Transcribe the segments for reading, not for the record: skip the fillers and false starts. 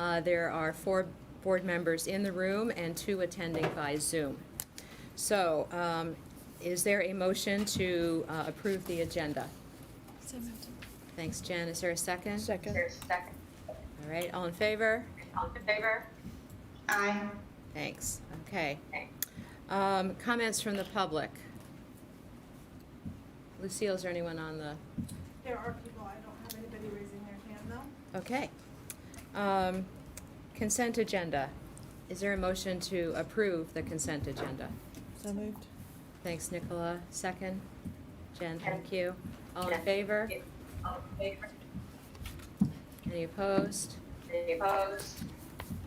There are 4 board members in the room and 2 attending by Zoom. So, is there a motion to approve the agenda? So moved. Thanks, Jen. Is there a second? Second. There's a second. All right, all in favor? All in favor? Aye. Thanks. Okay. Okay. Comments from the public? Lucille, is there anyone on the? There are people, I don't have anybody raising their hand though. Okay. Consent agenda. Is there a motion to approve the consent agenda? So moved. Thanks, Nicola. Second? Jen, thank you. All in favor? All in favor? Any opposed? Any opposed?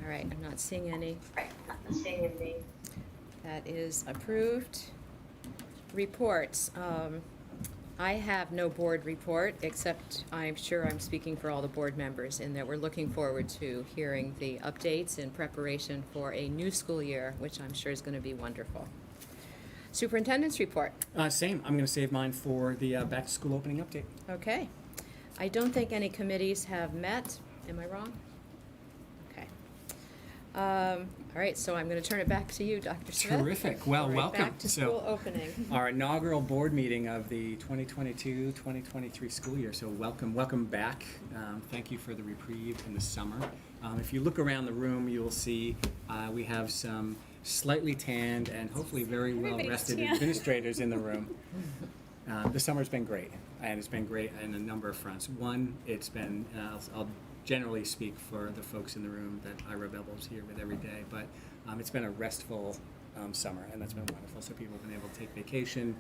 All right, I'm not seeing any. Right, not seeing any. That is approved. Reports. I have no board report, except I'm sure I'm speaking for all the board members in that we're looking forward to hearing the updates in preparation for a new school year, which I'm sure is going to be wonderful. Superintendent's report. Same. I'm going to save mine for the back-to-school opening update. Okay. I don't think any committees have met. Am I wrong? Okay. All right, so I'm going to turn it back to you, Dr. Smith. Terrific. Well, All right, welcome. Back to school opening. Our inaugural board meeting of the 2022-2023 school year. So welcome back. Thank you for the reprieve in the summer. If you look around the room, you will see we have some slightly tanned and hopefully very well-rested administrators in the room. The summer's been great, and it's been great on a number of fronts. One, it's been, I'll generally speak for the folks in the room that Ira Bevel's here with every day, but it's been a restful summer, and that's been wonderful. So people have been able to take vacation.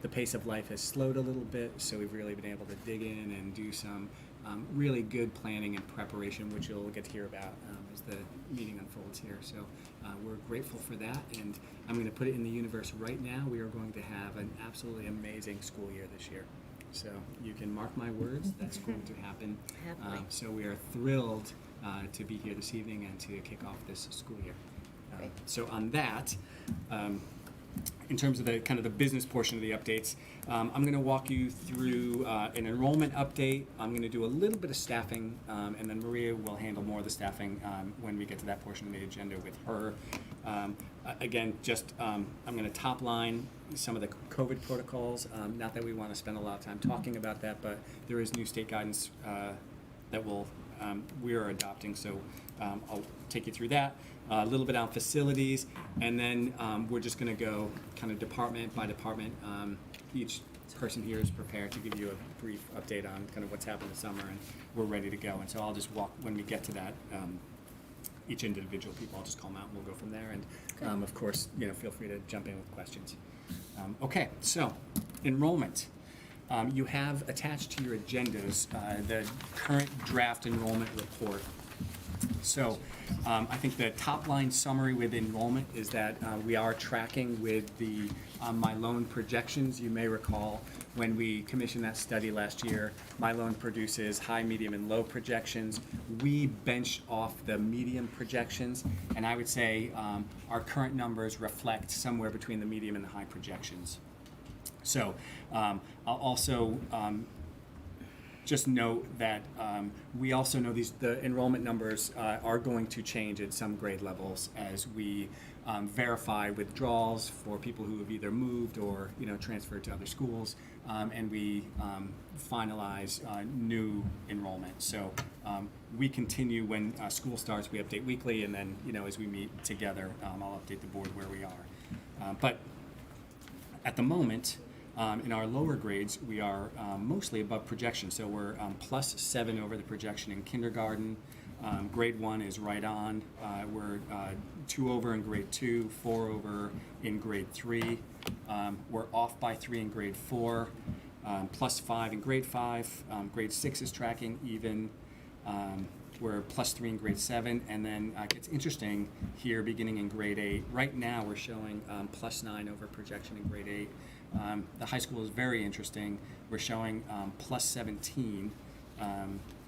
The pace of life has slowed a little bit, so we've really been able to dig in and do some really good planning and preparation, which you'll get to hear about as the meeting unfolds here. So we're grateful for that, and I'm going to put it in the universe right now. We are going to have an absolutely amazing school year this year. So you can mark my words, that's going to happen. So we are thrilled to be here this evening and to kick off this school year. So on that, in terms of the kind of the business portion of the updates, I'm going to walk you through an enrollment update. I'm going to do a little bit of staffing, and then Maria will handle more of the staffing when we get to that portion of the agenda with her. Again, just I'm going to top line some of the COVID protocols. Not that we want to spend a lot of time talking about that, but there is new state guidance that we are adopting, so I'll take you through that. A little bit on facilities, and then we're just going to go kind of department by department. Each person here is prepared to give you a brief update on kind of what's happened this summer, and we're ready to go. And so I'll just walk, when we get to that, each individual people, I'll just call them out and we'll go from there. And of course, feel free to jump in with questions. Okay, so enrollment. You have attached to your agendas the current draft enrollment report. So I think the top line summary with enrollment is that we are tracking with the My Loan projections. You may recall when we commissioned that study last year, My Loan produces high, medium, and low projections. We bench off the medium projections, and I would say our current numbers reflect somewhere between the medium and the high projections. So I'll also just note that we also know the enrollment numbers are going to change at some grade levels as we verify withdrawals for people who have either moved or transferred to other schools, and we finalize new enrollment. So we continue when school starts. We update weekly, and then as we meet together, I'll update the board where we are. But at the moment, in our lower grades, we are mostly above projection. So we're +7 over the projection in kindergarten. Grade 1 is right on. We're 2 over in grade 2, 4 over in grade 3. We're off by 3 in grade 4, +5 in grade 5. Grade 6 is tracking even. We're +3 in grade 7, and then it gets interesting here beginning in grade 8. Right now we're showing +9 over projection in grade 8. The high school is very interesting. We're showing +17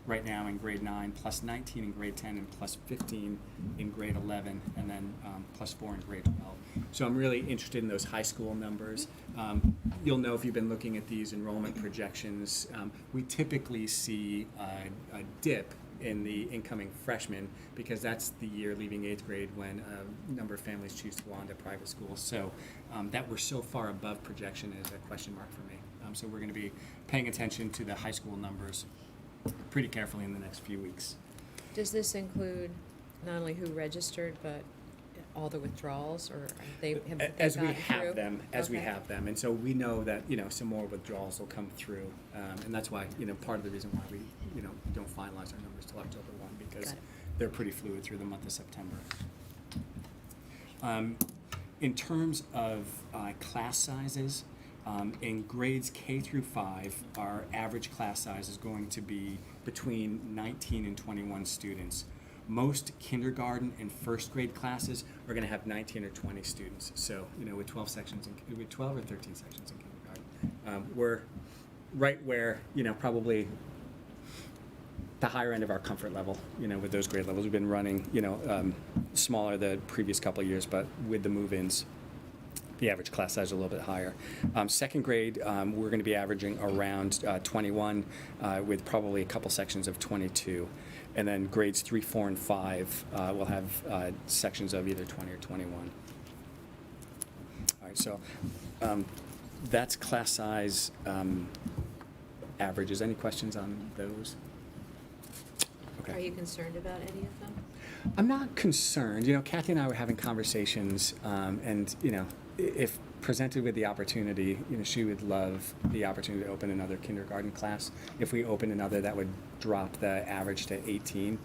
right now in grade 9, +19 in grade 10, and +15 in grade 11, and then +4 in grade 12. So I'm really interested in those high school numbers. You'll know if you've been looking at these enrollment projections, we typically see a dip in the incoming freshmen, because that's the year leaving 8th grade when a number of families choose to go on to private schools. So that we're so far above projection is a question mark for me. So we're going to be paying attention to the high school numbers pretty carefully in the next few weeks. Does this include not only who registered, but all the withdrawals, or have they As we gotten through? have them, Okay. and so we know that some more withdrawals will come through, and that's why part of the reason why we don't finalize our numbers till October 1, because Got it. they're pretty fluid through the month of September. In terms of class sizes, in grades K through 5, our average class size is going to be between 19 and 21 students. Most kindergarten and first grade classes are going to have 19 or 20 students. So, with 12 sections, with 12 or 13 sections in kindergarten, we're right where, probably the higher end of our comfort level, with those grade levels. We've been running, smaller the previous couple of years, but with the move-ins, the average class size is a little bit higher. Second grade, we're going to be averaging around 21, with probably a couple sections of 22. And then grades 3, 4, and 5 will have sections of either 20 or 21. All right, so that's class size averages. Any questions on those? Okay. Are you concerned about any of them? I'm not concerned. Kathy and I were having conversations, and if presented with the opportunity, she would love the opportunity to open another kindergarten class. If we open another, that would drop the average to 18.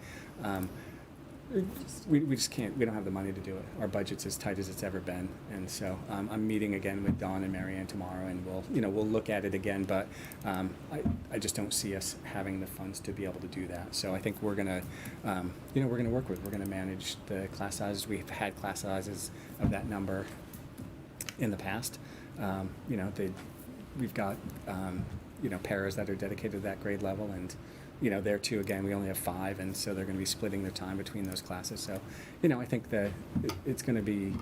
We just can't. We don't have the money to do it. Our budget's as tight as it's ever been, and so I'm meeting again with Dawn and Marianne tomorrow, and we'll look at it again. But I just don't see us having the funds to be able to do that. So I think we're gonna we're gonna manage the class sizes. We've had class sizes of that number in the past. We've got paras that are dedicated to that grade level, and there too, again, we only have 5, and so they're going to be splitting their time between those classes. So, I think that it's going to be,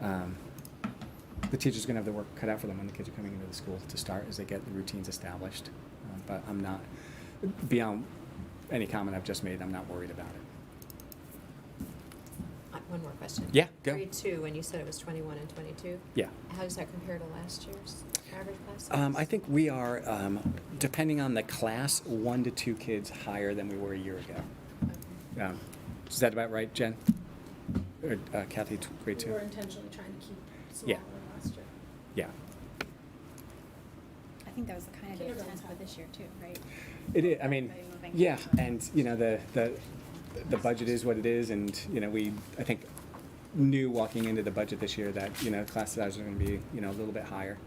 the teachers are going to have the work cut out for them when the kids are coming into the school to start as they get the routines established. But I'm not, beyond any comment I've just made, I'm not worried about it. One more question. Yeah, go. Grade 2, when you said it was 21 and 22? Yeah. How does that compare to last year's average class size? I think we are, depending on the class, 1 to 2 kids higher than we were a year ago. Okay. Is that about right, Jen? Or Kathy, grade 2? We were intentionally trying to keep smaller Yeah. than last year. Yeah. I think that was the kind of Kindergarten intent for time. this year too, right? It is. I mean, Everybody moving yeah, forward. and the budget is what it is, and we I think knew walking into the budget this year that class sizes are going to be a little bit higher.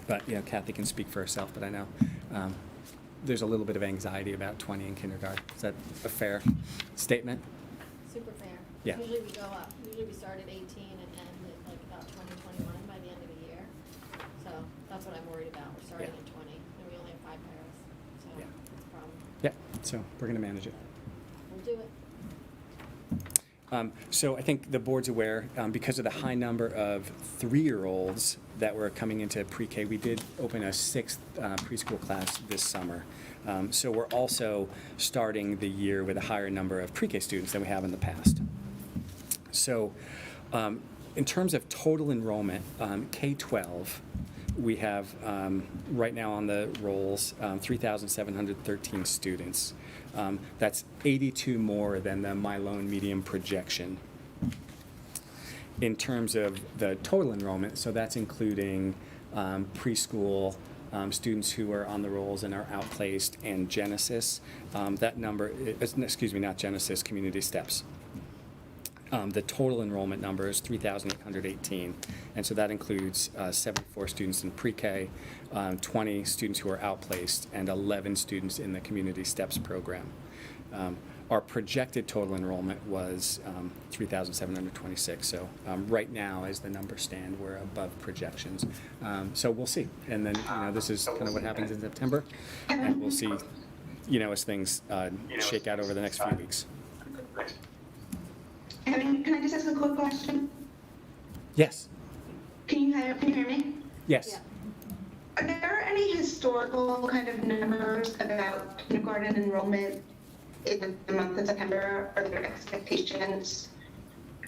But Kathy can speak for herself. But I know there's a little bit of anxiety about 20 in kindergarten. Is that a fair statement? Super fair. Yeah. Usually we go up. Usually we start at 18 and end at like about 20, 21 by the end of the year. So that's what I'm worried about. We're starting Yeah. at 20 and we only have 5 paras. So Yeah. that's a problem. Yeah. So we're going to manage it. We'll do it. So I think the board's aware, because of the high number of 3-year-olds that were coming into pre-K, we did open a 6th preschool class this summer. So we're also starting the year with a higher number of pre-K students than we have in the past. So in terms of total enrollment, K-12, we have right now on the rolls 3,713 students. That's 82 more than the Milone medium projection. In terms of the total enrollment, so that's including preschool students who are on the rolls and are outplaced, and Genesis. That number, excuse me, not Genesis, Community Steps. The total enrollment number is 3,818, and so that includes 74 students in pre-K, 20 students who are outplaced, and 11 students in the Community Steps program. Our projected total enrollment was 3,726, so right now, as the numbers stand, we're above projections. So we'll see, and then this is kind of what happens in September, and we'll see, as things shake out over the next few weeks. Evan, can I just ask a quick question? Yes. Can you hear me? Yes. Are there any historical kind of numbers about kindergarten enrollment in the month of September, are there expectations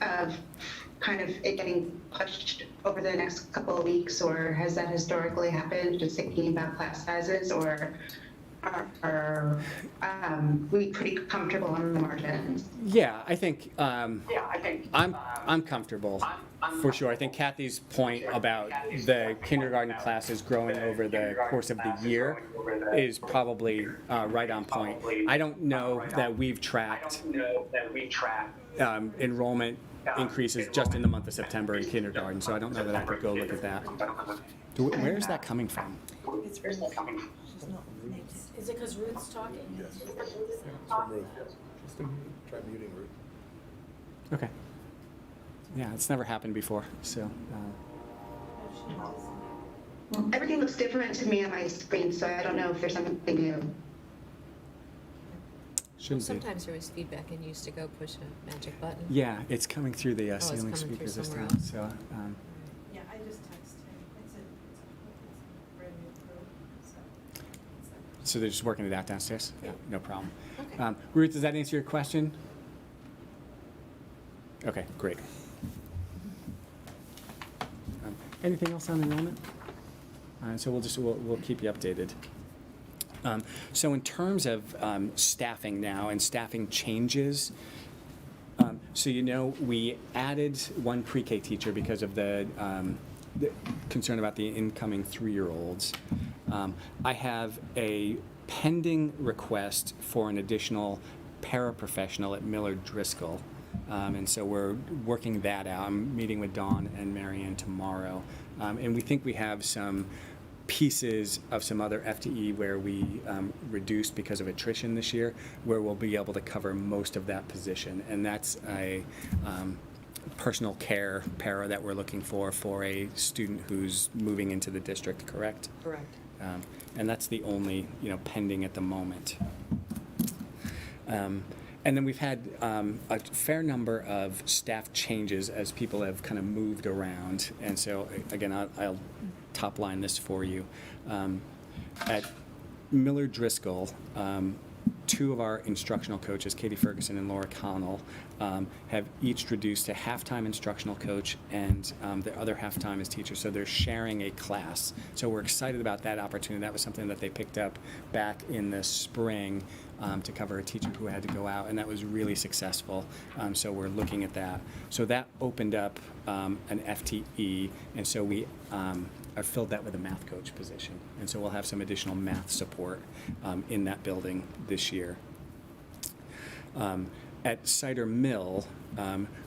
of kind of it getting pushed over the next couple of weeks, or has that historically happened, just thinking about class sizes, or are we pretty comfortable on the margins? Yeah, I think I'm comfortable for sure. I think Kathy's point about the kindergarten classes growing over the course of the year is probably right on point. I don't know that we've tracked enrollment increases just in the month of September in kindergarten, so I don't know that I could go look at that. Where is that coming from? It's Ruth. She's not named. Is it because Ruth's talking? Yes. From Ruth. Try muting Ruth. Okay. Yeah, it's never happened before, so. Everything looks different to me on my screen, so I don't know if there's something new. Shouldn't be. Sometimes there was feedback and you used to go push a magic button. Yeah, it's coming through the it's ceiling coming through speakers this somewhere time, else. so. Yeah, I just texted him. It's a brand new crew, so. So they're just working it out downstairs? Yeah, no problem. Okay. Ruth, does that answer your question? Okay, great. Anything else on enrollment? So we'll keep you updated. So in terms of staffing now and staffing changes, so we added one pre-K teacher because of the concern about the incoming 3-year-olds. I have a pending request for an additional paraprofessional at Millard Driscoll. And so we're working that out. I'm meeting with Dawn and Marianne tomorrow. And we think we have some pieces of some other FTE where we reduced because of attrition this year, where we'll be able to cover most of that position. And that's a personal care para that we're looking for a student who's moving into the district, correct? Correct. And that's the only, pending at the moment. And then we've had a fair number of staff changes as people have kind of moved around. And so, again, I'll top line this for you. At Millard Driscoll, 2 of our instructional coaches, Katie Ferguson and Laura Connell, have each reduced to half-time instructional coach, and the other half-time is teacher. So they're sharing a class. So we're excited about that opportunity. That was something that they picked up back in the spring to cover a teacher who had to go out, and that was really successful. So we're looking at that. So that opened up an FTE, and so we I've filled that with a math coach position. And so we'll have some additional math support in that building this year. At Cider Mill,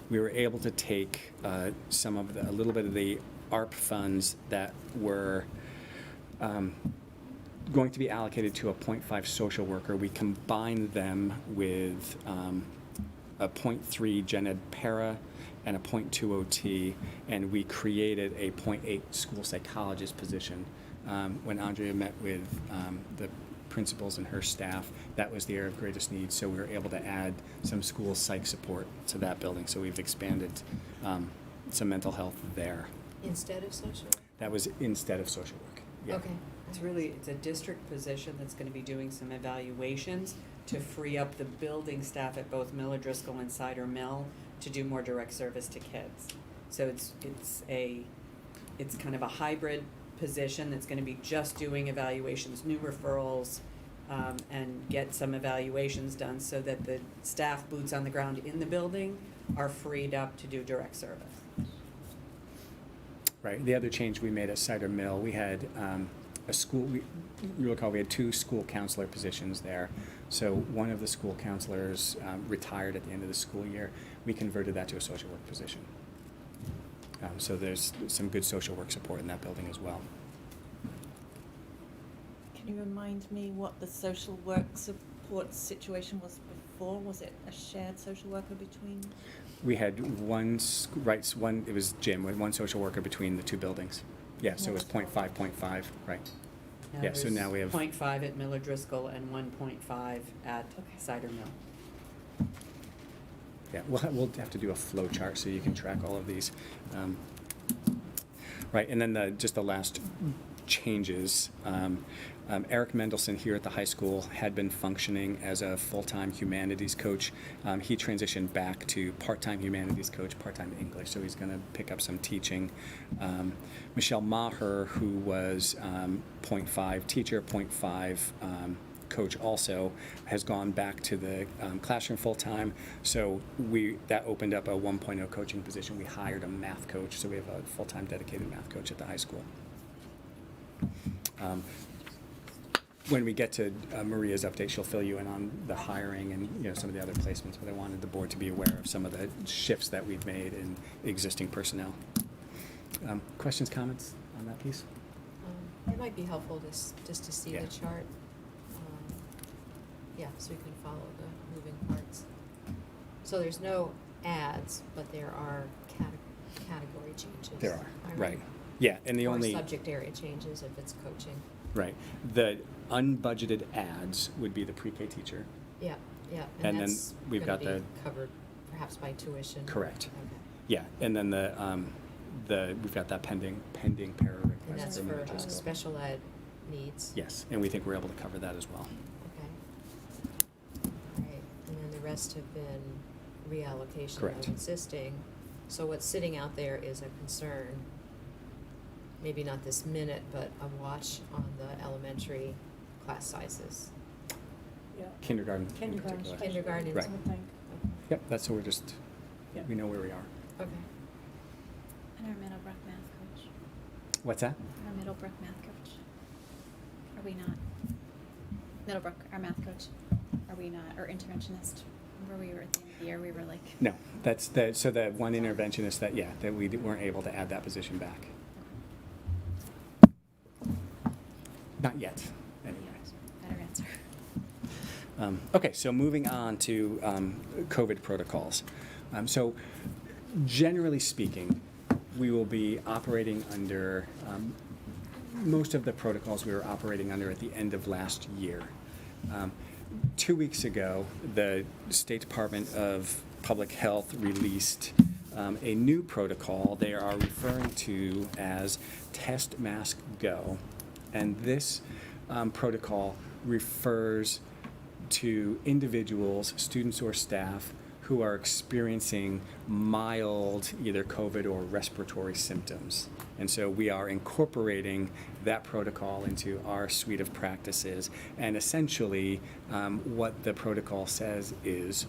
we were able to take a little bit of the ARP funds that were going to be allocated to a 0.5 social worker. We combined them with a 0.3 gen ed para and a 0.2 OT, and we created a 0.8 school psychologist position. When Andrea met with the principals and her staff, that was the area of greatest need, so we were able to add some school psych support to that building. So we've expanded some mental health there. Instead of social? That was instead of social work. Yeah. Okay. It's a district position that's gonna be doing some evaluations to free up the building staff at both Millard Driscoll and Cider Mill to do more direct service to kids. So it's kind of a hybrid position that's gonna be just doing evaluations, new referrals, and get some evaluations done so that the staff boots on the ground in the building are freed up to do direct service. Right. The other change we made at Cider Mill, we had you recall we had 2 school counselor positions there. So one of the school counselors retired at the end of the school year. We converted that to a social work position. So there's some good social work support in that building as well. Can you remind me what the social work support situation was before? Was it a shared social worker between? We had it was Jim, we had one social worker between the 2 buildings. Yeah, so it was 0.5, 0.5, right. Yeah, so now we have. 0.5 at Millard Driscoll and 1.5 at Cider Mill. Yeah, we'll have to do a flow chart so you can track all of these. Right, and then just the last changes. Eric Mendelson here at the high school had been functioning as a full-time humanities coach. He transitioned back to part-time humanities coach, part-time English, so he's going to pick up some teaching. Michelle Maher, who was .5 teacher, .5 coach also, has gone back to the classroom full-time, so that opened up a 1.0 coaching position. We hired a math coach, so we have a full-time dedicated math coach at the high school. When we get to Maria's update, she'll fill you in on the hiring and some of the other placements, but I wanted the board to be aware of some of the shifts that we've made in existing personnel. Questions, comments on that piece? It might be helpful just to see Yeah. the chart. So we can follow the moving parts. So there's no ads, but there are category changes. There are, Am I right. Yeah, and the or only... subject area changes if it's coaching. Right. The unbudgeted ads would be the pre-K teacher. Yeah, And then that's we've gonna got be covered perhaps by tuition. Correct. Okay. Yeah, and then we've got that pending para request. And that's for for middle school. special ed needs. Yes, and we think we're able to cover that as well. Okay. All right, and then the rest have been reallocation Correct. of existing. So what's sitting out there is a concern, maybe not this minute, but a watch on the elementary class sizes. Yeah. Kindergarten. in Kindergarten. particular. Kindergarten. Right. I think. Yep, that's so we're just, we know where we are. Okay. And our Middlebrook math coach. What's that? Our Middlebrook math coach. Are we not? Middlebrook, our math coach. Are we not? Or interventionist. Remember we were at the end of the year, we were like. No, so the one interventionist that we weren't able to add that position back. Not yet, anyway. Better answer. Okay, so moving on to COVID protocols. So generally speaking, we will be operating under most of the protocols we were operating under at the end of last year. 2 weeks ago, the State Department of Public Health released a new protocol they are referring to as Test Mask Go. And this protocol refers to individuals, students or staff, who are experiencing mild either COVID or respiratory symptoms. And so we are incorporating that protocol into our suite of practices. And essentially, what the protocol says is,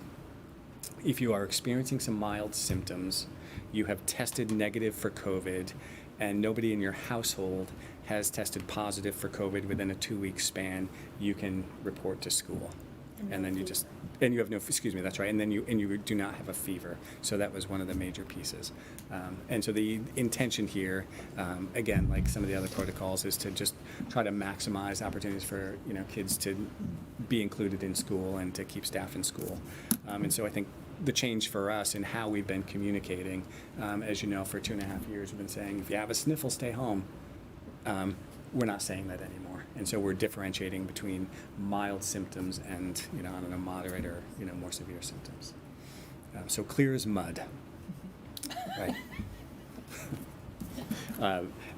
if you are experiencing some mild symptoms, you have tested negative for COVID, and nobody in your household has tested positive for COVID within a 2-week span, you can report to school. And then you just, and you have no, excuse me, that's right, and then you do not have a fever. So that was one of the major pieces. And so the intention here, again, like some of the other protocols, is to just try to maximize opportunities for kids to be included in school and to keep staff in school. And so I think the change for us in how we've been communicating, as you know, for 2.5 years, we've been saying, if you have a sniffle, stay home. We're not saying that anymore. And so we're differentiating between mild symptoms and, moderate or, more severe symptoms. So clear as mud. Right.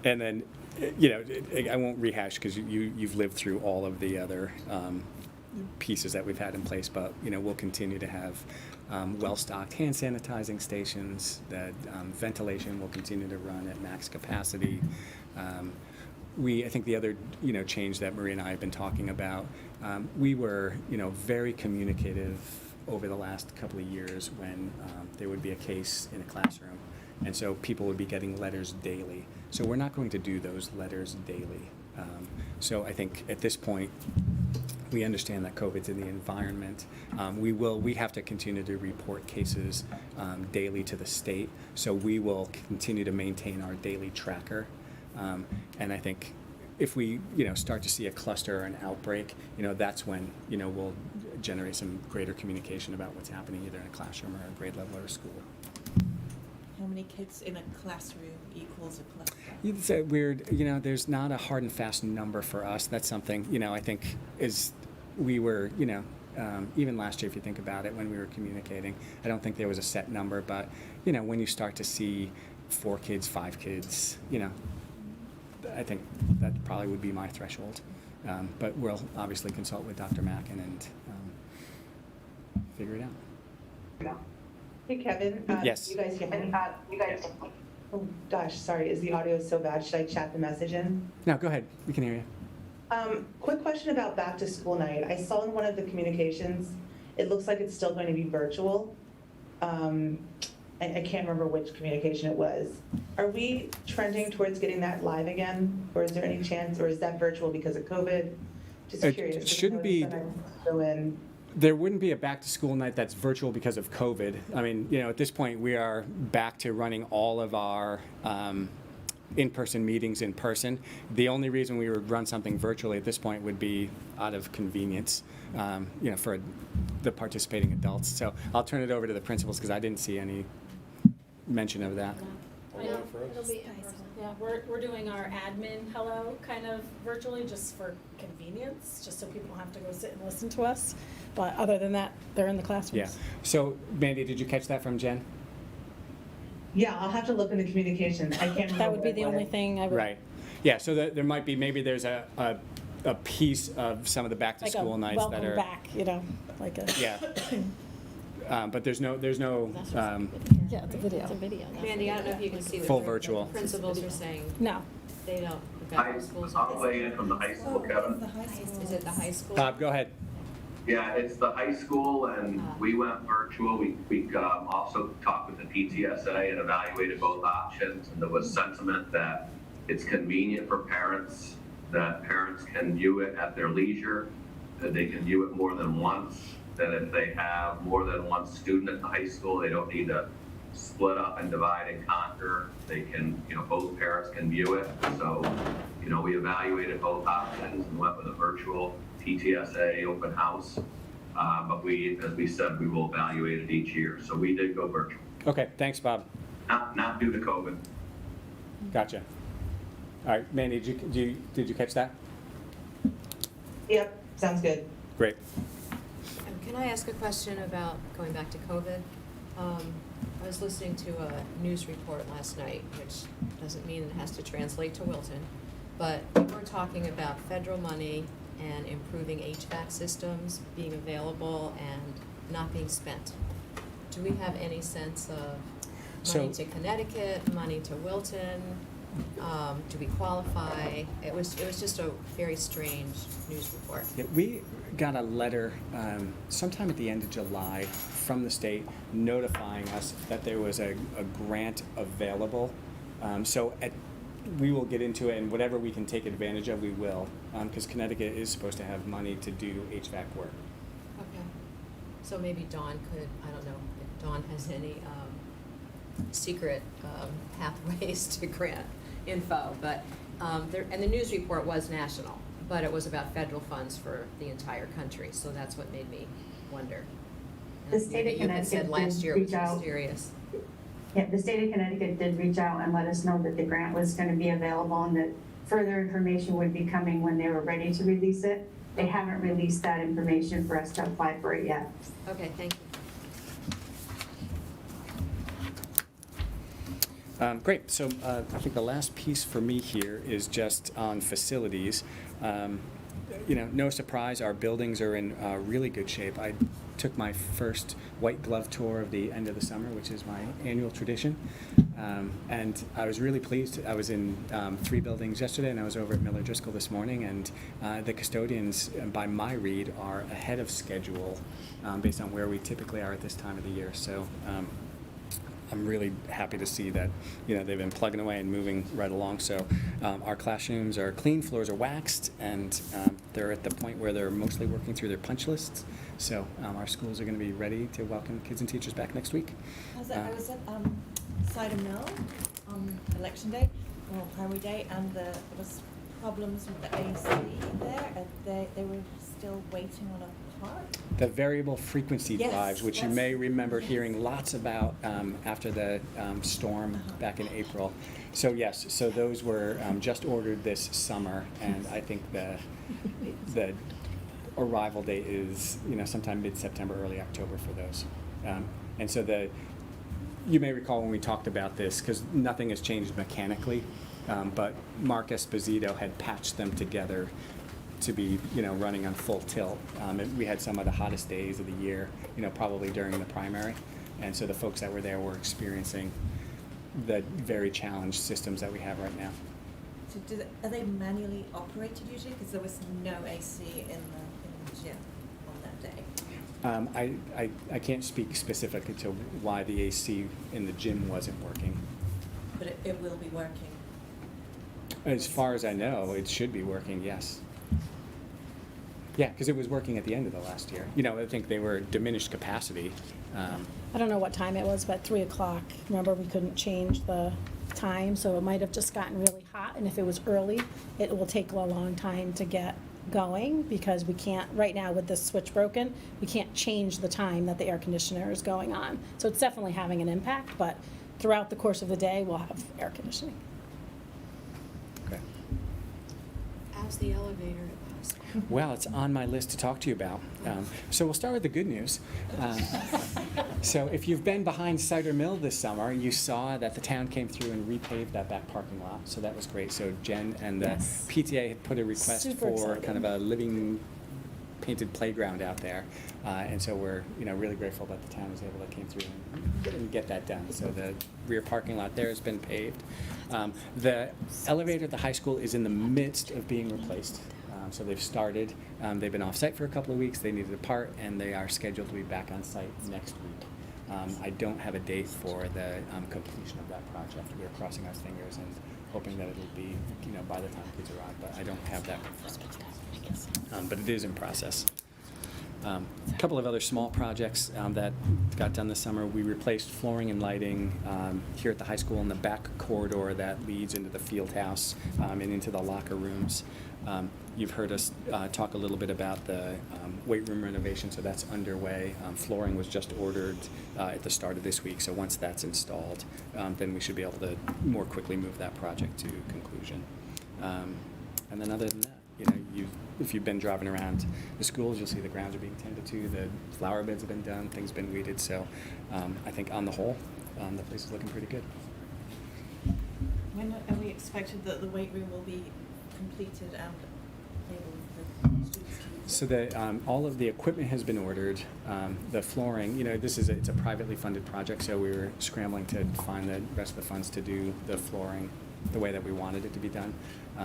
And then, I won't rehash because you've lived through all of the other pieces that we've had in place, but, we'll continue to have well-stocked hand sanitizing stations. That ventilation will continue to run at max capacity. I think the other, change that Maria and I have been talking about, we were, very communicative over the last couple of years when there would be a case in a classroom. And so people would be getting letters daily. So we're not going to do those letters daily. So I think at this point, we understand that COVID's in the environment. We have to continue to report cases daily to the state. So we will continue to maintain our daily tracker. And I think if we, start to see a cluster or an outbreak, that's when, we'll generate some greater communication about what's happening either in a classroom or a grade level or a school. How many kids in a classroom equals a cluster? It's a weird, there's not a hard and fast number for us. That's something, I think we were, even last year, if you think about it, when we were communicating, I don't think there was a set number, but, when you start to see 4 kids, 5 kids, I think that probably would be my threshold. But we'll obviously consult with Dr. Mackin and figure it out. Hey, Kevin. Yes. You guys hear me? Oh, gosh, sorry. Is the audio so bad? Should I chat the message in? No, go ahead. We can hear you. Quick question about back to school night. I saw in one of the communications, it looks like it's still going to be virtual. I can't remember which communication it was. Are we trending towards getting that live again? Or is there any chance, or is that virtual because of COVID? Just curious. It shouldn't be. There wouldn't be a back-to-school night that's virtual because of COVID. I mean, at this point, we are back to running all of our in-person meetings in person. The only reason we would run something virtually at this point would be out of convenience, for the participating adults. So I'll turn it over to the principals because I didn't see any mention of that. It'll be in person. Yeah, we're doing our admin hello kind of virtually just for convenience, just so people don't have to go sit and listen to us. But other than that, they're in the classrooms. Yeah. So, Mandy, did you catch that from Jen? Yeah, I'll have to look in the communications. I can't remember. That would be what the it only was. thing I would. Right. Yeah, so there might be, maybe there's a piece of some of the back-to-school nights that are. Welcome back, like a. Yeah. But there's no Yeah, it's a video. It's a video. that's Mandy, what I don't know if you can see what Full the virtual. principals are saying. No. They don't, the back to schools. I'll weigh in from the high school, Kevin. Is it the high school? Bob, go ahead. Yeah, it's the high school, and we went virtual. We also talked with the PTSA and evaluated both options, and there was sentiment that it's convenient for parents, that parents can view it at their leisure, that they can view it more than once, that if they have more than one student at the high school, they don't need to split up and divide and conquer. They can, both parents can view it. So, we evaluated both options and went with a virtual PTSA open house. But as we said, we will evaluate it each year. So we did go virtual. Okay, thanks, Bob. Not due to COVID. Gotcha. All right, Mandy, did you catch that? Yep, sounds good. Great. Can I ask a question about going back to COVID? I was listening to a news report last night, which doesn't mean it has to translate to Wilton, but we were talking about federal money and improving HVAC systems being available and not being spent. Do we have any sense of money to Connecticut, money to Wilton? Do we qualify? It was just a very strange news report. Yeah, we got a letter sometime at the end of July from the state notifying us that there was a grant available. We will get into it, and whatever we can take advantage of, we will, because Connecticut is supposed to have money to do HVAC work. Okay. So maybe Dawn could, I don't know if Dawn has any secret pathways to grant info, but and the news report was national, but it was about federal funds for the entire country, so that's what made me wonder. And The state of you had said Connecticut last did year was reach out. mysterious. Yeah, the state of Connecticut did reach out and let us know that the grant was going to be available and that further information would be coming when they were ready to release it. They haven't released that information for us to apply for it yet. Okay, thank you. Great. So I think the last piece for me here is just on facilities. No surprise, our buildings are in really good shape. I took my first white glove tour of the end of the summer, which is my annual tradition. And I was really pleased. I was in 3 buildings yesterday, and I was over at Miller Driscoll this morning, and the custodians, by my read, are ahead of schedule based on where we typically are at this time of the year. So I'm really happy to see that, they've been plugging away and moving right along. So our classrooms are clean, floors are waxed, and they're at the point where they're mostly working through their punch lists. So our schools are going to be ready to welcome kids and teachers back next week. I was at Cider Mill on election day, or Highway Day, and there was problems with the AC there, and they were still waiting on a part. The variable frequency Yes, drives, which you yes. may remember hearing lots about after the storm back in April. So yes, so those were just ordered this summer, and I think the arrival date is sometime mid-September, early October for those. And so you may recall when we talked about this, because nothing has changed mechanically, but Mark Esposito had patched them together to be, running on full tilt. And we had some of the hottest days of the year, probably during the primary. And so the folks that were there were experiencing the very challenged systems that we have right now. So are they manually operated usually? Because there was no AC in the gym on that day. I can't speak specifically to why the AC in the gym wasn't working. But it will be working. As far as I know, it should be working, yes. Yeah, because it was working at the end of the last year. I think they were diminished capacity. I don't know what time it was, but 3 o'clock. Remember, we couldn't change the time, so it might have just gotten really hot. And if it was early, it will take a long time to get going because we can't, right now with this switch broken, we can't change the time that the air conditioner is going on. So it's definitely having an impact, but throughout the course of the day, we'll have air conditioning. Okay. How's the elevator at the high school? Well, it's on my list to talk to you about. So we'll start with the good news. So if you've been behind Cider Mill this summer, you saw that the town came through and repaved that back parking lot. So that was great. So Jen and the Yes. PTA had put a request Super for exciting. kind of a living painted playground out there. And so we're really grateful that the town was able to came through and get that done. So the rear parking lot there has been paved. The elevator at the high school is in the midst of being replaced. So they've started. They've been off-site for a couple of weeks. They needed a part, and they are scheduled to be back on site next week. I don't have a date for the completion of that project. We are crossing our fingers and hoping that it'll be, by the time kids arrive. But I don't have that confirmed. But it is in process. A couple of other small projects that got done this summer. We replaced flooring and lighting here at the high school in the back corridor that leads into the field house and into the locker rooms. You've heard us talk a little bit about the weight room renovation, so that's underway. Flooring was just ordered at the start of this week, so once that's installed, then we should be able to more quickly move that project to conclusion. And then other than that, if you've been driving around the schools, you'll see the grounds are being tended to, the flower beds have been done, things have been weeded. So I think on the whole, the place is looking pretty good. When are we expected that the weight room will be completed and able for students to use it? So all of the equipment has been ordered. The flooring, it's a privately funded project, so we were scrambling to find the rest of the funds to do the flooring the way that we wanted it to be done.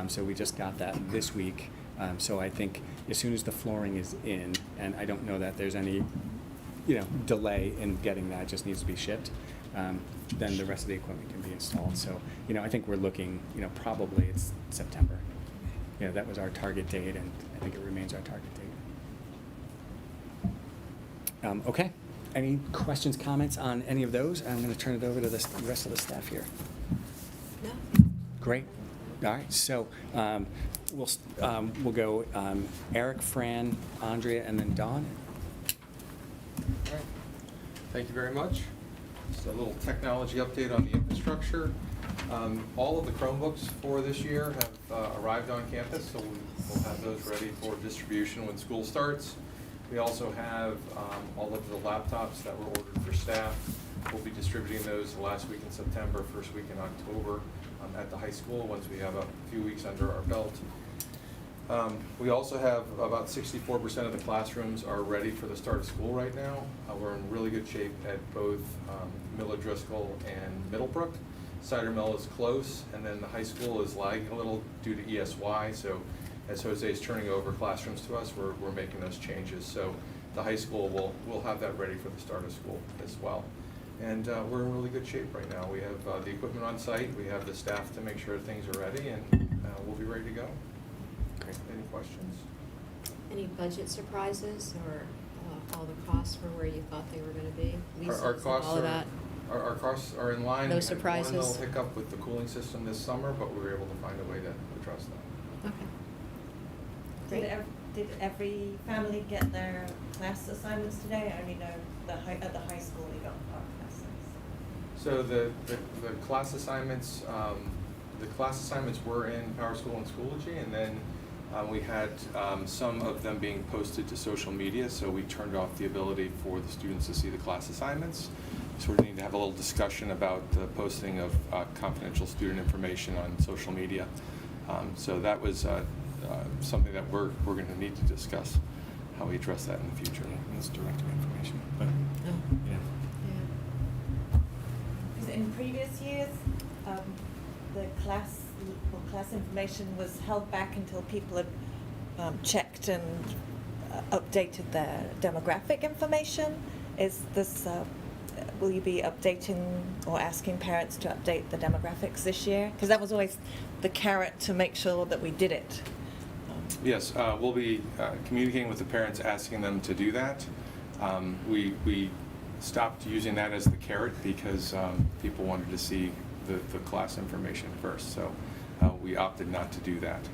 So we just got that this week. So I think as soon as the flooring is in, and I don't know that there's any, delay in getting that, it just needs to be shipped, then the rest of the equipment can be installed. So, I think we're looking, probably it's September. That was our target date, and I think it remains our target date. Okay. Any questions, comments on any of those? I'm going to turn it over to the rest of the staff here. No? Great. All right. So we'll go Eric, Fran, Andrea, and then Dawn. All right. Thank you very much. Just a little technology update on the infrastructure. All of the Chromebooks for this year have arrived on campus, so we'll have those ready for distribution when school starts. We also have all of the laptops that were ordered for staff. We'll be distributing those the last week in September, first week in October at the high school once we have a few weeks under our belt. We also have about 64% of the classrooms are ready for the start of school right now. We're in really good shape at both Miller Driscoll and Middlebrook. Cider Mill is close, and then the high school is lagging a little due to ESY. So as Jose is turning over classrooms to us, we're making those changes. So the high school will have that ready for the start of school as well. And we're in really good shape right now. We have the equipment on site. We have the staff to make sure things are ready, and we'll be ready to go. Great. Any questions? Any budget surprises, or all the costs were where you thought they were going to be? Leases Our and costs all of are that? our costs are in line. No We had surprises? one little hiccup with the cooling system this summer, but we were able to find a way to address that. Okay. Great. Did every family get their class assignments today? I only know at the high school they got our classes. So the class assignments were in Power School and Schoology, and then we had some of them being posted to social media, so we turned off the ability for the students to see the class assignments. sort of need to have a little discussion about the posting of confidential student information on social media. So that was something that we're going to need to discuss, how we address that in the future. Yeah, it's directory information, but, yeah. Because in previous years, the class information was held back until people had checked and updated their demographic information. Is this, will you be updating or asking parents to update the demographics this year? Because that was always the carrot to make sure that we did it. Yes, we'll be communicating with the parents, asking them to do that. We stopped using that as the carrot because people wanted to see the class information first, so we opted not to do that.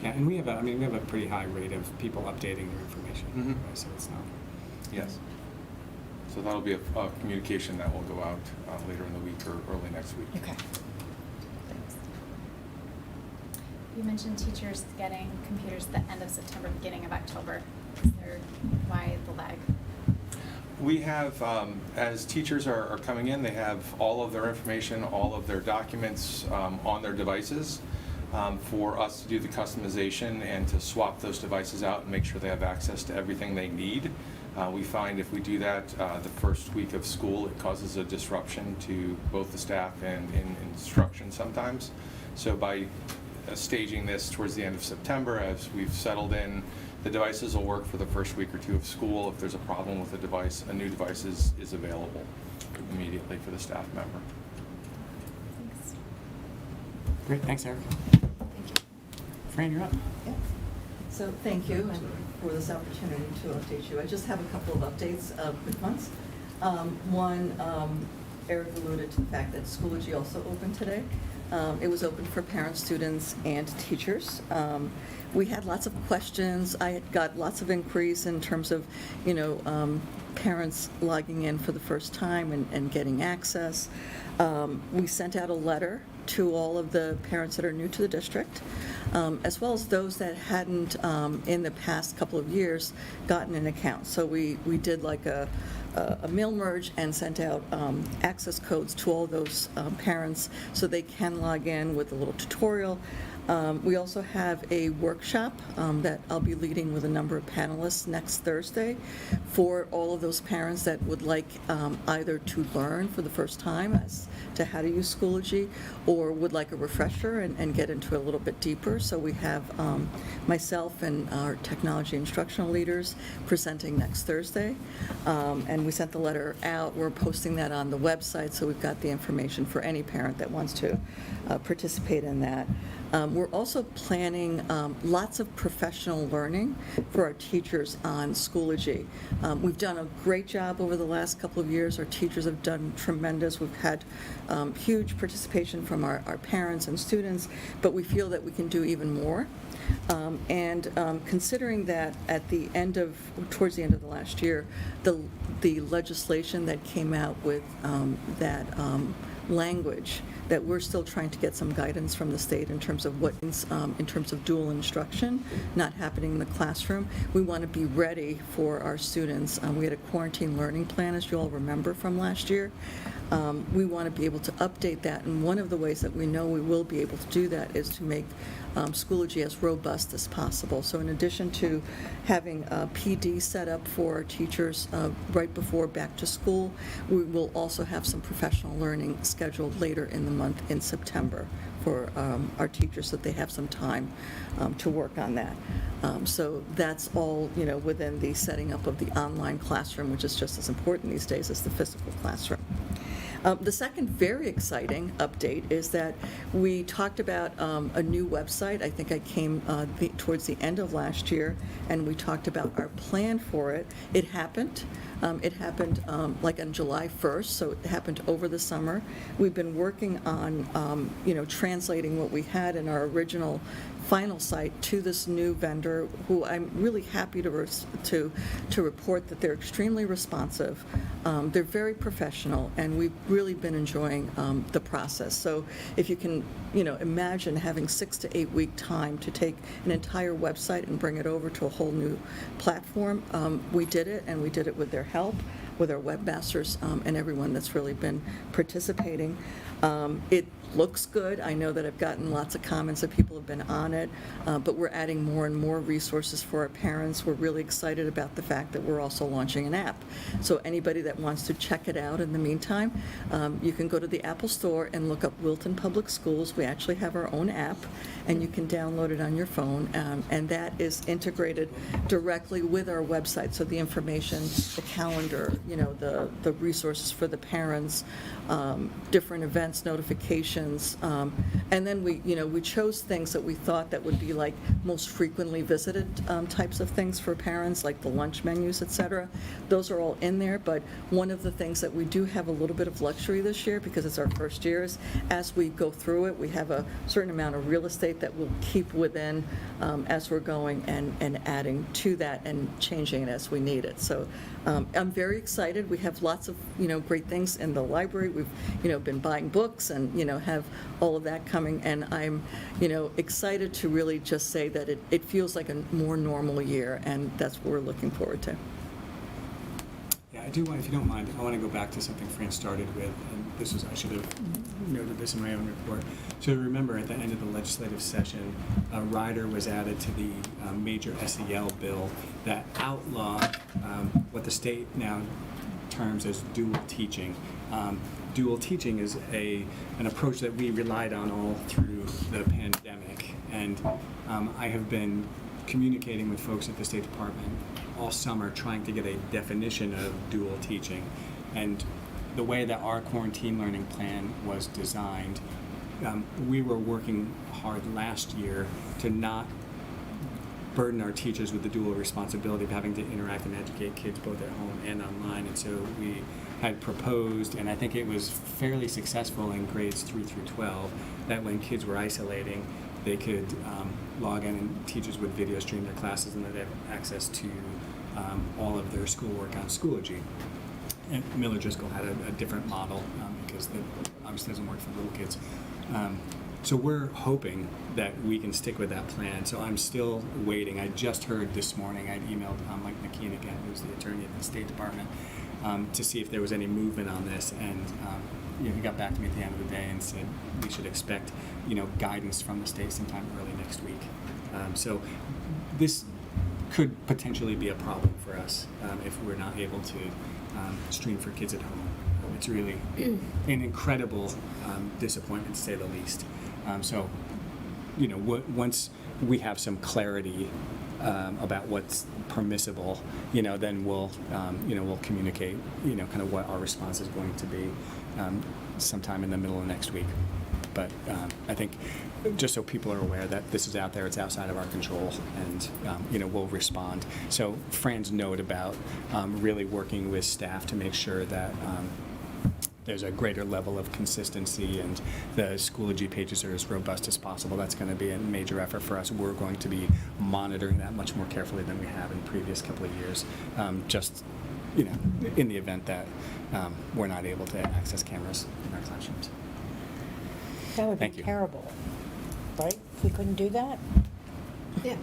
Yeah, and we have a pretty high rate of people updating their information, Mhm. right, so it's not. Yes. So that'll be a communication that will go out later in the week or early next week. Okay. Thanks. You mentioned teachers getting computers at the end of September, beginning of October. Is there, why the lag? We have, as teachers are coming in, they have all of their information, all of their documents on their devices for us to do the customization and to swap those devices out and make sure they have access to everything they need. We find if we do that the first week of school, it causes a disruption to both the staff and in instruction sometimes. So by staging this towards the end of September, as we've settled in, the devices will work for the first week or two of school. If there's a problem with the device, a new device is available immediately for the staff member. Thanks. Great, thanks, Eric. Thank you. Fran, you're up. Yeah. So thank you and for this opportunity to update you. I just have a couple of updates, quick ones. One, Eric alluded to the fact that Schoology also opened today. It was open for parents, students, and teachers. We had lots of questions. I had got lots of inquiries in terms of, parents logging in for the first time and getting access. We sent out a letter to all of the parents that are new to the district, as well as those that hadn't, in the past couple of years, gotten an account. So we did like a mail merge and sent out access codes to all those parents so they can log in with a little tutorial. We also have a workshop that I'll be leading with a number of panelists next Thursday for all of those parents that would like either to learn for the first time as to how to use Schoology or would like a refresher and get into it a little bit deeper. So we have myself and our technology instructional leaders presenting next Thursday. And we sent the letter out. We're posting that on the website, so we've got the information for any parent that wants to participate in that. We're also planning lots of professional learning for our teachers on Schoology. We've done a great job over the last couple of years. Our teachers have done tremendous. We've had huge participation from our parents and students, but we feel that we can do even more. Considering that towards the end of the last year, the legislation that came out with that language, that we're still trying to get some guidance from the state in terms of in terms of dual instruction not happening in the classroom. We want to be ready for our students. We had a quarantine learning plan, as you all remember from last year. We want to be able to update that, and one of the ways that we know we will be able to do that is to make Schoology as robust as possible. So in addition to having a PD set up for our teachers right before back to school, we will also have some professional learning scheduled later in the month in September for our teachers so that they have some time to work on that. So that's all, within the setting up of the online classroom, which is just as important these days as the physical classroom. The second very exciting update is that we talked about a new website. I think I came towards the end of last year, and we talked about our plan for it. It happened. It happened like on July 1st, so it happened over the summer. We've been working on, translating what we had in our original final site to this new vendor, who I'm really happy to report that they're extremely responsive. They're very professional, and we've really been enjoying the process. So if you can, imagine having 6 to 8 week time to take an entire website and bring it over to a whole new platform, we did it, and we did it with their help. with our webmasters and everyone that's really been participating. It looks good. I know that I've gotten lots of comments that people have been on it, but we're adding more and more resources for our parents. We're really excited about the fact that we're also launching an app. So anybody that wants to check it out in the meantime, you can go to the Apple Store and look up Wilton Public Schools. We actually have our own app, and you can download it on your phone, and that is integrated directly with our website. So the information, the calendar, the resources for the parents, different events, notifications, and then we chose things that we thought that would be like most frequently visited types of things for parents, like the lunch menus, et cetera. Those are all in there, but one of the things that we do have a little bit of luxury this year, because it's our first year, is as we go through it, we have a certain amount of real estate that we'll keep within as we're going and adding to that and changing it as we need it. So I'm very excited. We have lots of great things in the library. We've been buying books and have all of that coming, and I'm excited to really just say that it feels like a more normal year, and that's what we're looking forward to. Yeah, I do want, if you don't mind, I want to go back to something Fran started with, and I should have noted this in my own report. So remember, at the end of the legislative session, a rider was added to the major SEL bill that outlawed what the state now terms as dual teaching. Dual teaching is an approach that we relied on all through the pandemic, and I have been communicating with folks at the State Department all summer trying to get a definition of dual teaching. And the way that our quarantine learning plan was designed, we were working hard last year to not burden our teachers with the dual responsibility of having to interact and educate kids both at home and online. And so we had proposed, and I think it was fairly successful in grades 3 through 12, that when kids were isolating, they could log in and teachers would video stream their classes, and they'd have access to all of their schoolwork on Schoology. And Miller Driscoll had a different model because that obviously doesn't work for little kids. So we're hoping that we can stick with that plan. So I'm still waiting. I just heard this morning, I emailed Mike McKean again, who's the attorney at the State Department, to see if there was any movement on this. And he got back to me at the end of the day and said we should expect guidance from the state sometime early next week. So this could potentially be a problem for us if we're not able to stream for kids at home. It's really an incredible disappointment, to say the least. So, once we have some clarity about what's permissible, then we'll communicate, kind of what our response is going to be sometime in the middle of next week. But I think just so people are aware that this is out there, it's outside of our control, and we'll respond. So Fran's note about really working with staff to make sure that there's a greater level of consistency and the Schoology pages are as robust as possible. That's going to be a major effort for us. We're going to be monitoring that much more carefully than we have in previous couple of years, just in the event that we're not able to access cameras in our classrooms. That would be Thank you. terrible, right? If we couldn't do that? Yeah.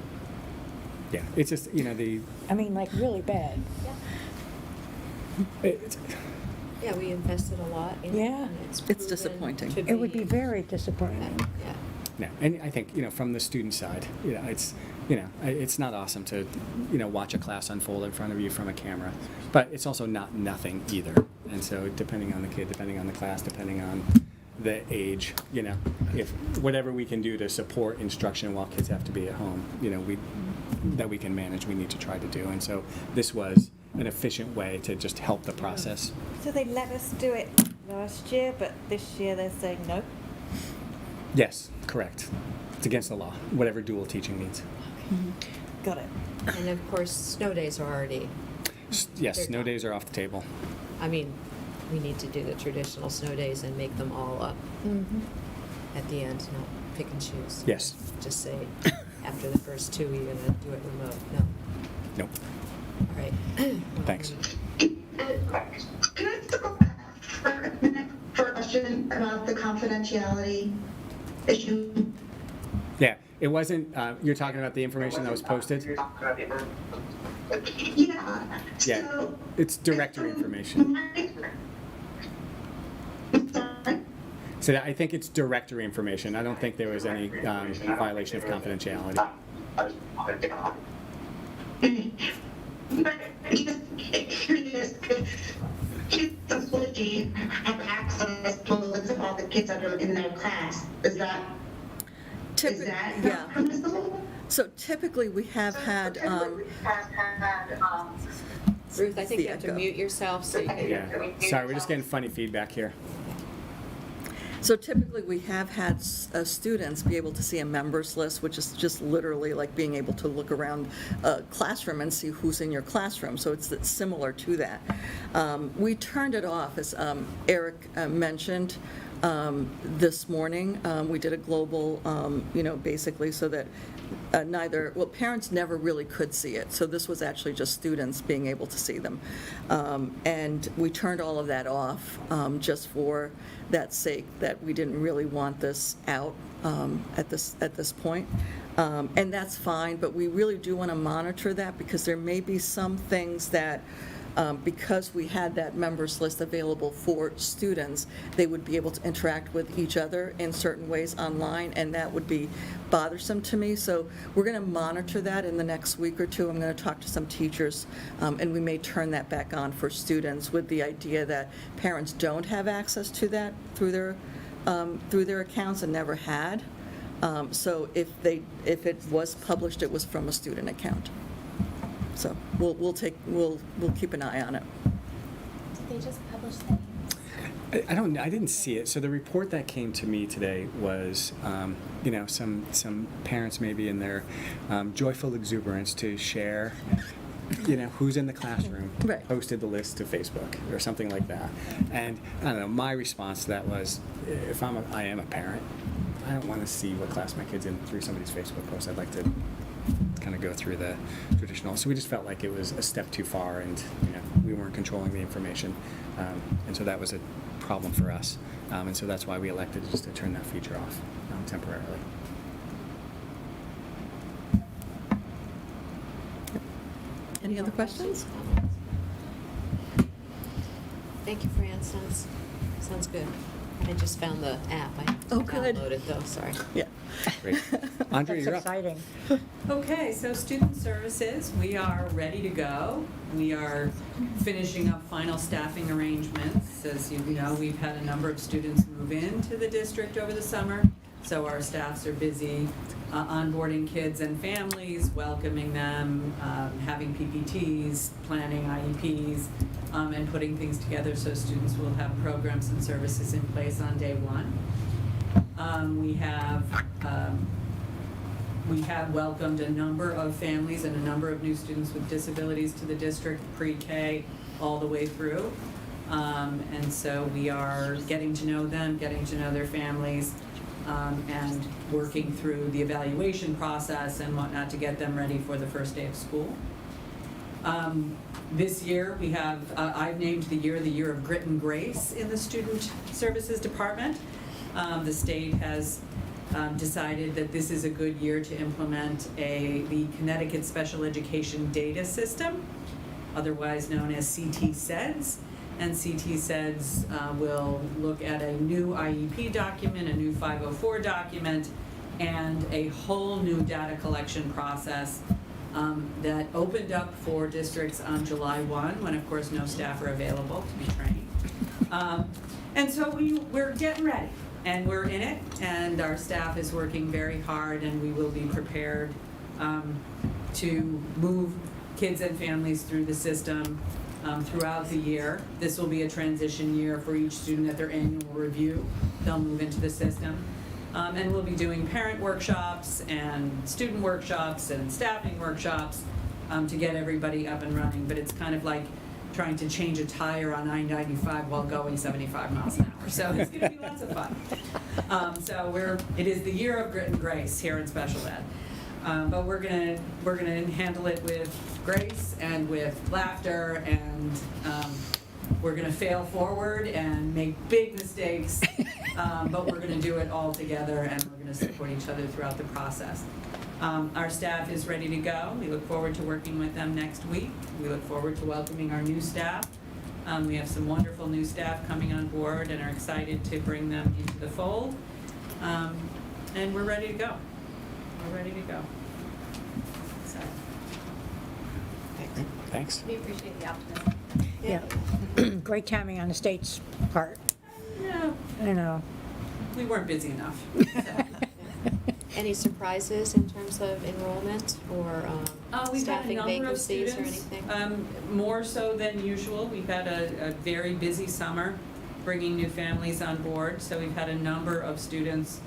Yeah, it's just, I mean, like, really bad. Yeah, we invested a lot in it. Yeah. And it's It's proven disappointing. to It would be very disappointing. Yeah. No, and I think from the student side, it's not awesome to watch a class unfold in front of you from a camera, but it's also not nothing either. And so depending on the kid, depending on the class, depending on the age, if whatever we can do to support instruction while kids have to be at home, that we can manage, we need to try to do. And so this was an efficient way to just help the process. So they let us do it last year, but this year they're saying no? Yes, correct. It's against the law, whatever dual teaching means. Got it. And of course, snow days are already, Yes, They're snow done. days are off the table. I mean, we need to do the traditional snow days and make them all up at the end, not pick and choose. Yes. Just say, after the first two, you're going to do it remote. No. Nope. All right. Thanks. Can I just go back for a minute for a question about the confidentiality issue? Yeah, it wasn't, you're talking about the information that was posted? Yeah. Yeah, So, it's directory information. So I think it's directory information. I don't think there was any violation of confidentiality. But just curious if kids with Flugy have access to the list of all the kids that are in their class. Is that Yeah. not permissible? So typically, we have had, Ruth, I think you the have to echo. mute yourself so you can. Yeah. Sorry, we're just getting funny feedback here. So typically, we have had students be able to see a members list, which is just literally like being able to look around a classroom and see who's in your classroom. So it's similar to that. We turned it off, as Eric mentioned this morning. We did a global, basically so that parents never really could see it. So this was actually just students being able to see them. And we turned all of that off just for that sake, that we didn't really want this out at this point. And that's fine, but we really do want to monitor that, because there may be some things that, because we had that members list available for students, they would be able to interact with each other in certain ways online, and that would be bothersome to me. So we're going to monitor that in the next week or two. I'm going to talk to some teachers, and we may turn that back on for students, with the idea that parents don't have access to that through their accounts and never had. So if it was published, it was from a student account. So we'll keep an eye on it. Did they just publish the names? I don't know. I didn't see it. So the report that came to me today was, some parents maybe in their joyful exuberance to share, who's in the classroom, Right. posted the list to Facebook or something like that. And I don't know. My response to that was, if I am a parent, I don't want to see what class my kid's in through somebody's Facebook post. I'd like to kind of go through the traditional. So we just felt like it was a step too far, and we weren't controlling the information, and so that was a problem for us, and so that's why we elected just to turn that feature off temporarily. Any other questions? Thank you, Fran. Sounds good. I just found the app. I have to Oh, good. download it though, sorry. Yeah. Great. Andre, That's you're up. exciting. Okay, so student services, we are ready to go. We are finishing up final staffing arrangements. As you know, we've had a number of students move into the district over the summer, so our staffs are busy onboarding kids and families, welcoming them, having PPTs, planning IEPs, and putting things together so students will have programs and services in place on day one. We have welcomed a number of families and a number of new students with disabilities to the district, pre-K all the way through. And so we are getting to know them, getting to know their families, and working through the evaluation process and whatnot to get them ready for the first day of school. This year, we have, I've named the year of grit and grace in the Student Services Department. The state has decided that this is a good year to implement the Connecticut Special Education Data System, otherwise known as CT-SEDS. And CT-SEDS will look at a new IEP document, a new 504 document, and a whole new data collection process that opened up for districts on July 1, when of course no staff are available to be trained. And so we're getting ready, and we're in it, and our staff is working very hard, and we will be prepared to move kids and families through the system throughout the year. This will be a transition year for each student at their annual review. They'll move into the system. And we'll be doing parent workshops and student workshops and staffing workshops to get everybody up and running. But it's kind of like trying to change a tire on I-95 while going 75 miles an hour. So it's going to be lots of fun. It is the year of grit and grace here in special ed. But we're gonna handle it with grace and with laughter, and we're gonna fail forward and make big mistakes, but we're gonna do it all together, and we're gonna support each other throughout the process. Our staff is ready to go. We look forward to working with them next week. We look forward to welcoming our new staff. We have some wonderful new staff coming on board and are excited to bring them into the fold. And we're ready to go. We're ready to go. So, Thanks. We appreciate the optimism. Yeah. Great timing on the state's part, yeah, I know. we weren't busy enough. Any surprises in terms of enrollment or We've had a staffing number of vacancies or students, anything? more so than usual. We've had a very busy summer bringing new families on board. So we've had a number of students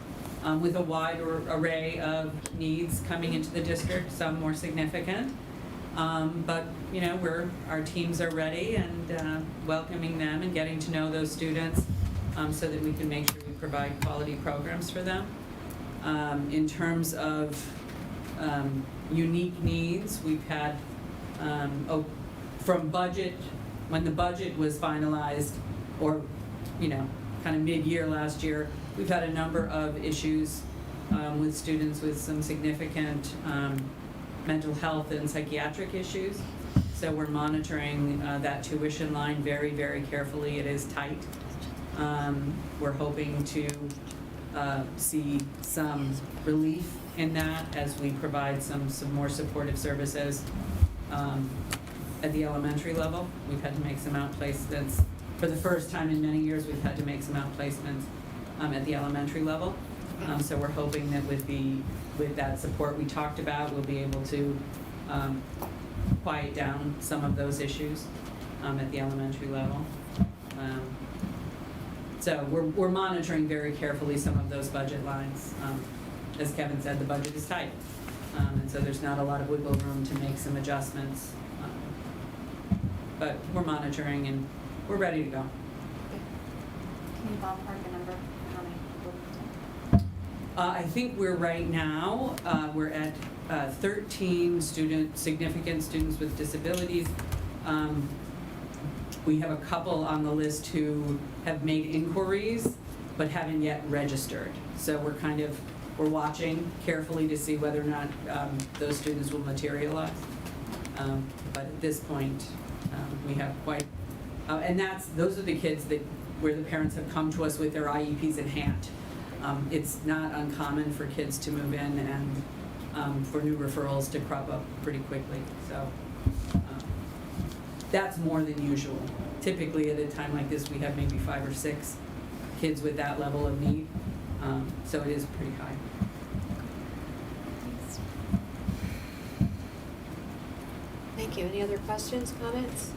with a wide array of needs coming into the district, some more significant. But, you know, our teams are ready and welcoming them and getting to know those students so that we can make sure we provide quality programs for them. In terms of unique needs, we've had, from budget, when the budget was finalized, or, you know, kind of mid-year last year, we've had a number of issues with students with some significant mental health and psychiatric issues. So we're monitoring that tuition line very, very carefully. It is tight. We're hoping to see some relief in that as we provide some more supportive services at the elementary level. We've had to make some outplacements. For the first time in many years, we've had to make some outplacements at the elementary level. So we're hoping that with that support we talked about, we'll be able to quiet down some of those issues at the elementary level. So we're monitoring very carefully some of those budget lines. As Kevin said, the budget is tight, and so there's not a lot of wiggle room to make some adjustments. But we're monitoring and we're ready to go. Can you ballpark a number for how many people? I think we're right now, we're at 13 significant students with disabilities. We have a couple on the list who have made inquiries but haven't yet registered. So we're watching carefully to see whether or not those students will materialize. But at this point, we have quite, and those are the kids where the parents have come to us with their IEPs in hand. It's not uncommon for kids to move in and for new referrals to crop up pretty quickly. So that's more than usual. Typically at a time like this, we have maybe 5 or 6 kids with that level of need. So it is pretty high. Thanks. Thank you. Any other questions, comments?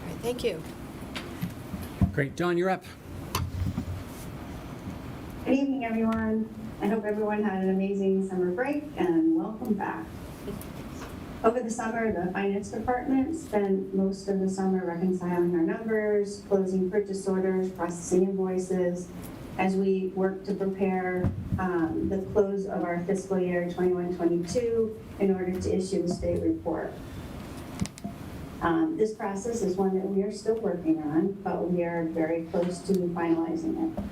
All right, thank you. Great. Dawn, you're up. Good evening, everyone. I hope everyone had an amazing summer break and welcome back. Over the summer, the finance department spent most of the summer reconciling our numbers, closing purchase orders, processing invoices, as we work to prepare the close of our fiscal year 21-22 in order to issue the state report. This process is one that we are still working on, but we are very close to finalizing it.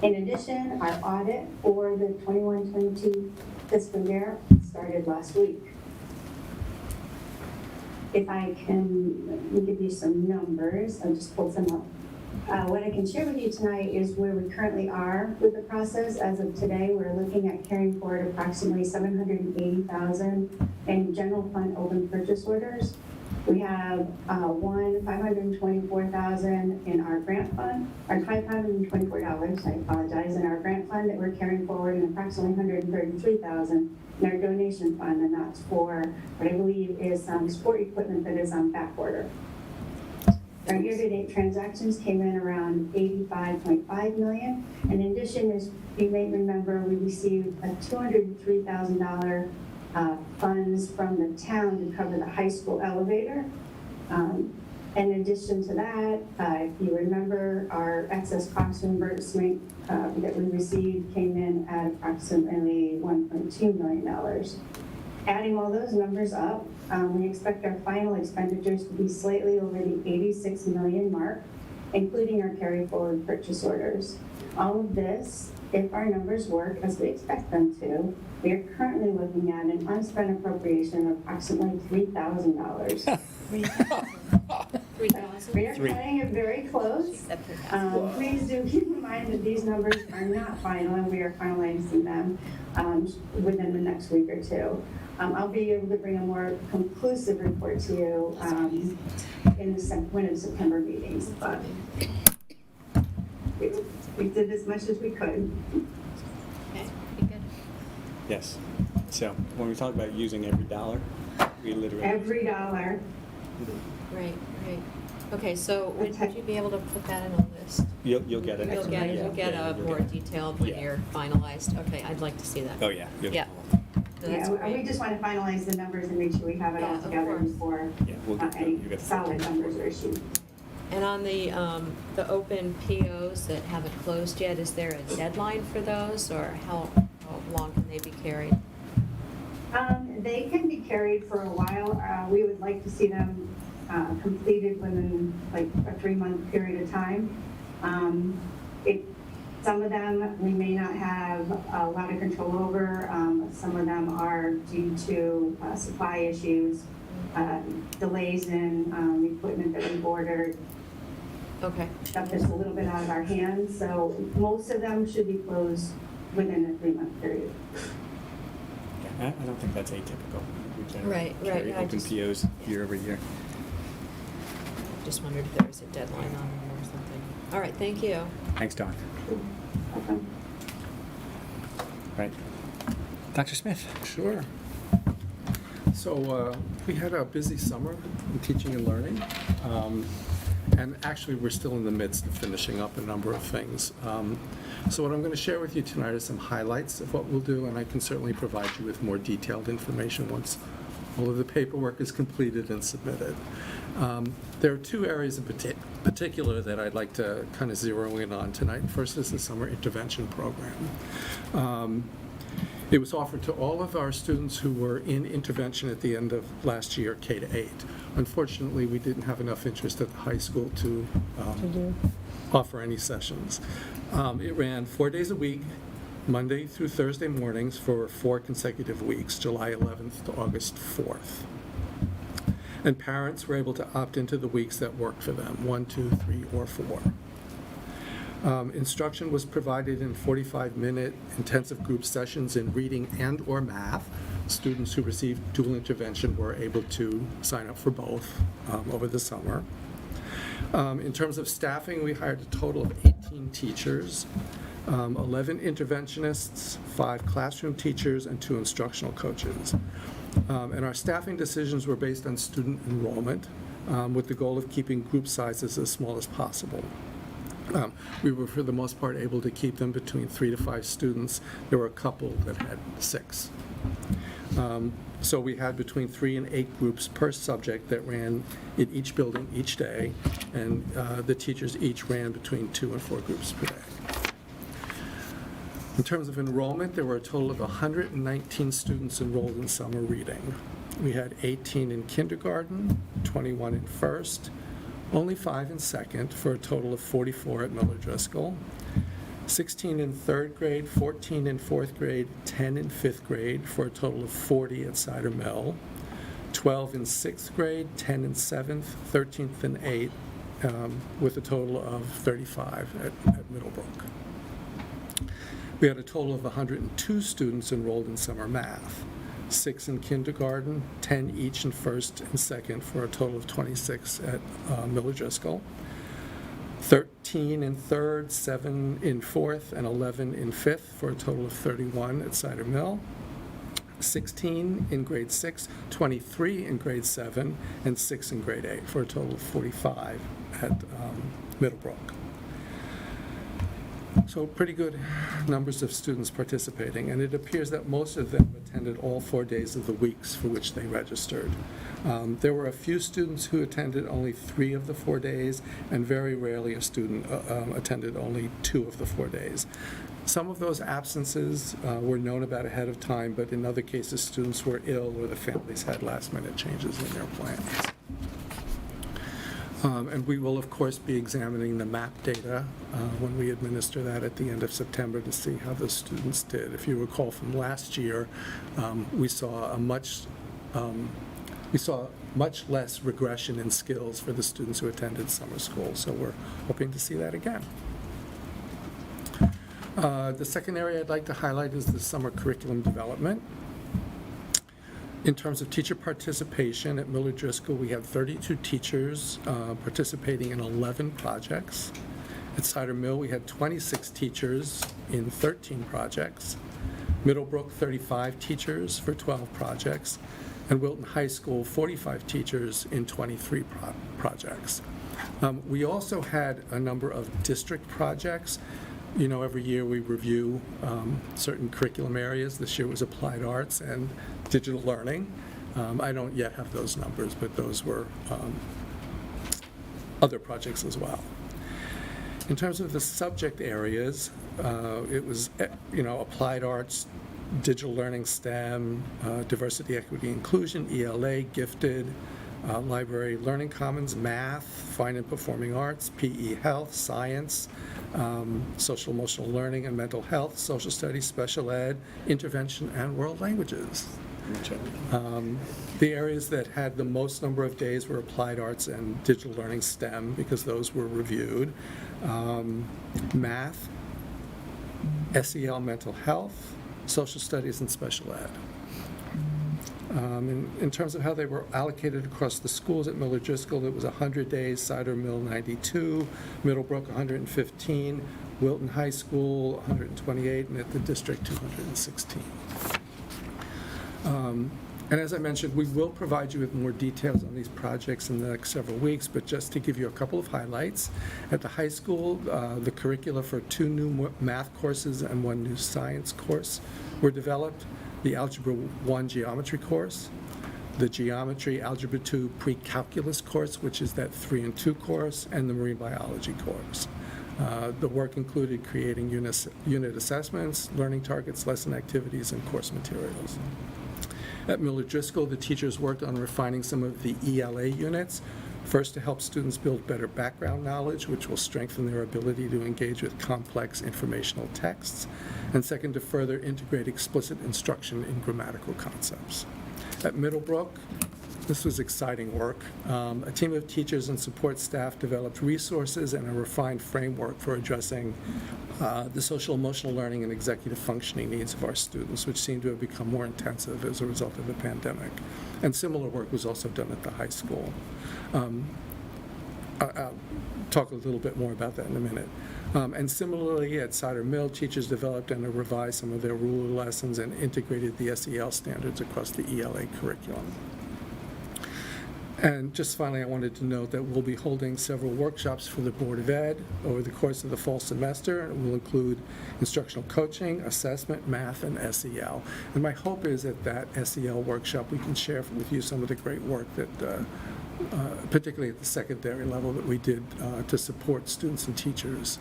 In addition, our audit for the 21-22 fiscal year started last week. If I can give you some numbers, I'll just pull some up. What I can share with you tonight is where we currently are with the process. As of today, we're looking at carrying forward approximately $780,000 in general fund open purchase orders. We have $524,000 in our grant fund, or $524, I apologize, in our grant fund that we're carrying forward, and approximately $133,000 in our donation fund, and that's for what I believe is some sport equipment that is on back order. Our year-to-date transactions came in around $85.5 million. In addition, as you may remember, we received a $203,000 funds from the town to cover the high school elevator. In addition to that, if you remember, our excess cost reimbursement that we received came in at approximately $1.2 million. Adding all those numbers up, we expect our final expenditures to be slightly over the 86 million mark, including our carry forward purchase orders. All of this, if our numbers work as we expect them to, we are currently looking at an unspent appropriation of approximately $3,000. 3,000? We are cutting it very close. Please do keep in mind that these numbers are not final, and we are finalizing them within the next week or two. I'll be able to bring a more conclusive report to you in the September meetings, but we did as much as we could. Okay, pretty good. Yes. So when we talk about using every dollar, we literally. Every dollar. Right. Okay, so would you be able to put that in a list? You'll get it. You'll get Yeah, a you'll more get it. detailed when Yeah. you're finalized. Okay, I'd like to see that. Oh, yeah. Yeah. So that's Yeah, great. we just want to finalize the numbers and make sure we have it Yeah, all of together course. before Yeah, we'll get any you get the solid numbers are issued. And on the open POs that haven't closed yet, is there a deadline for those, or how long can they be carried? They can be carried for a while. We would like to see them completed within like a 3-month period of time. Some of them we may not have a lot of control over. Some of them are due to supply issues, delays in equipment that we've ordered. Okay. Stuff that's a little bit out of our hands. So most of them should be closed within a 3-month period. Yeah, I don't think that's atypical. We generally Right, carry I open just- POs year over year. Just wondered if there was a deadline on them or something. All right, thank you. Thanks, Don. Okay. Right. Dr. Smith? Sure. So we had a busy summer in teaching and learning. And actually, we're still in the midst of finishing up a number of things. So what I'm going to share with you tonight is some highlights of what we'll do, and I can certainly provide you with more detailed information once all of the paperwork is completed and submitted. There are 2 areas in particular that I'd like to kind of zero in on tonight. First is the summer intervention program. It was offered to all of our students who were in intervention at the end of last year, K to 8. Unfortunately, we didn't have enough interest at the high school to offer any sessions. It ran 4 days a week, Monday through Thursday mornings for 4 consecutive weeks, July 11th to August 4th. And parents were able to opt into the weeks that worked for them, 1, 2, 3, or 4. Instruction was provided in 45-minute intensive group sessions in reading and or math. Students who received dual intervention were able to sign up for both over the summer. In terms of staffing, we hired a total of 18 teachers, 11 interventionists, 5 classroom teachers, and 2 instructional coaches. And our staffing decisions were based on student enrollment with the goal of keeping group sizes as small as possible. We were, for the most part, able to keep them between 3 to 5 students. There were a couple that had 6. So we had between 3 and 8 groups per subject that ran in each building each day, and the teachers each ran between 2 and 4 groups per day. In terms of enrollment, there were a total of 119 students enrolled in summer reading. We had 18 in kindergarten, 21 in first, only 5 in second, for a total of 44 at Miller Driscoll, 16 in third grade, 14 in fourth grade, 10 in fifth grade, for a total of 40 at Cider Mill, 12 in sixth grade, 10 in seventh, 13th and 8th, with a total of 35 at Middlebrook. We had a total of 102 students enrolled in summer math, 6 in kindergarten, 10 each in first and second, for a total of 26 at Miller Driscoll, 13 in third, 7 in fourth, and 11 in fifth, for a total of 31 at Cider Mill, 16 in grade 6, 23 in grade 7, and 6 in grade 8, for a total of 45 at Middlebrook. So pretty good numbers of students participating, and it appears that most of them attended all 4 days of the weeks for which they registered. There were a few students who attended only 3 of the 4 days, and very rarely a student attended only 2 of the 4 days. Some of those absences were known about ahead of time, but in other cases, students were ill or the families had last-minute changes in their plans. And we will, of course, be examining the MAP data when we administer that at the end of September to see how the students did. If you recall from last year, we saw much less regression in skills for the students who attended summer school, so we're hoping to see that again. The second area I'd like to highlight is the summer curriculum development. In terms of teacher participation at Miller Driscoll, we have 32 teachers participating in 11 projects. At Cider Mill, we had 26 teachers in 13 projects. Middlebrook, 35 teachers for 12 projects. And Wilton High School, 45 teachers in 23 projects. We also had a number of district projects. You know, every year we review certain curriculum areas. This year was applied arts and digital learning. I don't yet have those numbers, but those were other projects as well. In terms of the subject areas, it was, applied arts, digital learning, STEM, diversity, equity, inclusion, ELA, gifted, library, learning commons, math, fine and performing arts, PE, health, science, social emotional learning and mental health, social studies, special ed, intervention, and world languages. The areas that had the most number of days were applied arts and digital learning, STEM, because those were reviewed. Math, SEL, mental health, social studies, and special ed. In terms of how they were allocated across the schools at Miller Driscoll, it was 100 days, Cider Mill 92, Middlebrook 115, Wilton High School 128, and at the district 216. And as I mentioned, we will provide you with more details on these projects in the next several weeks, but just to give you a couple of highlights. At the high school, the curricula for 2 new math courses and 1 new science course were developed. The Algebra 1 geometry course, the Geometry Algebra 2 pre-calculus course, which is that 3 and 2 course, and the Marine Biology course. The work included creating unit assessments, learning targets, lesson activities, and course materials. At Miller Driscoll, the teachers worked on refining some of the ELA units, first to help students build better background knowledge, which will strengthen their ability to engage with complex informational texts, and second, to further integrate explicit instruction in grammatical concepts. At Middlebrook, this was exciting work. A team of teachers and support staff developed resources and a refined framework for addressing the social emotional learning and executive functioning needs of our students, which seem to have become more intensive as a result of the pandemic. And similar work was also done at the high school. I'll talk a little bit more about that in a minute. And similarly, at Cider Mill, teachers developed and revised some of their ruler lessons and integrated the SEL standards across the ELA curriculum. And just finally, I wanted to note that we'll be holding several workshops for the Board of Ed over the course of the fall semester, and it will include instructional coaching, assessment, math, and SEL. And my hope is at that SEL workshop we can share with you some of the great work that, particularly at the secondary level, that we did to support students and teachers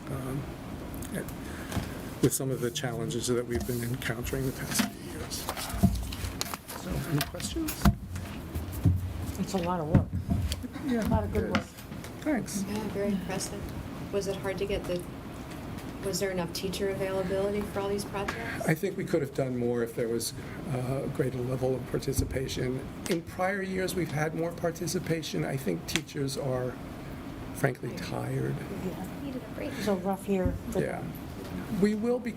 with some of the challenges that we've been encountering the past few years. So, any questions? It's a lot of work. Yeah, A lot of good work. Thanks. Yeah, very impressive. Was it hard to get was there enough teacher availability for all these projects? I think we could have done more if there was a greater level of participation. In prior years, we've had more participation. I think teachers are, frankly, tired. Needed a break. It was a rough year for Yeah. them. We will be,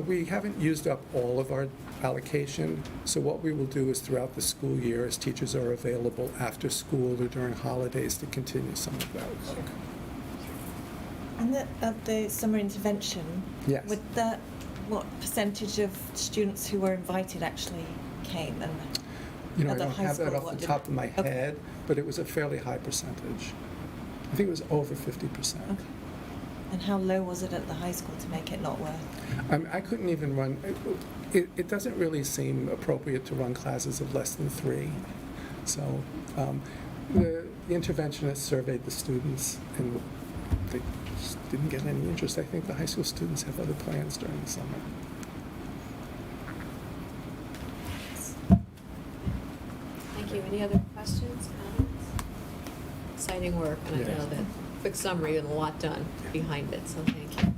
we haven't used up all of our allocation, so what we will do is throughout the school year, as teachers are available after school or during holidays, to continue some of that work. And the summer intervention, Yes. what percentage of students who were invited actually came? And I at the don't high have that school, off what the did- top of my Okay. head, but it was a fairly high percentage. I think it was over 50%. Okay. And how low was it at the high school to make it not worth? I couldn't even run, it doesn't really seem appropriate to run classes of less than 3. So the interventionists surveyed the students, and they just didn't get any interest. I think the high school students have other plans during the summer. Thank you. Any other questions, comments? exciting work, and I Yeah. know that quick summary and a lot done behind it, so thank you.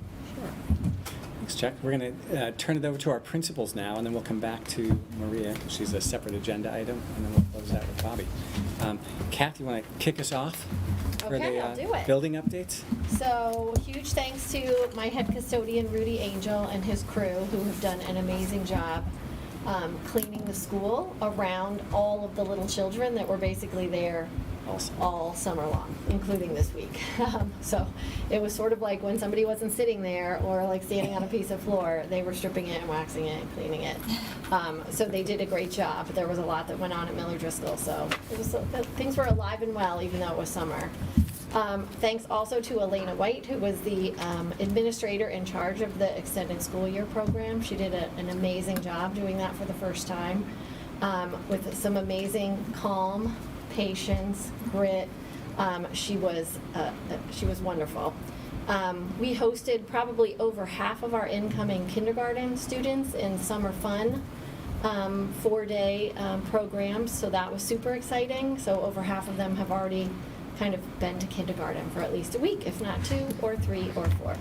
Thanks, Chuck. We're going to turn it over to our principals now, and then we'll come back to Maria, because she's a separate agenda item, and then we'll close out with Bobby. Kath, you want to kick us off for Okay, the I'll do it. building updates? So, huge thanks to my head custodian, Rudy Angel, and his crew, who have done an amazing job cleaning the school around all of the little children that were basically there all summer long, including this week. So it was sort of like when somebody wasn't sitting there or like standing on a piece of floor, they were stripping it and waxing it and cleaning it. So they did a great job. There was a lot that went on at Miller Driscoll, so it was, things were alive and well, even though it was summer. Thanks also to Elena White, who was the administrator in charge of the extended school year program. She did an amazing job doing that for the first time, with some amazing calm, patience, grit. She was wonderful. We hosted probably over half of our incoming kindergarten students in summer fun 4-day programs, so that was super exciting. So over half of them have already kind of been to kindergarten for at least a week, if not 2 or 3 or 4.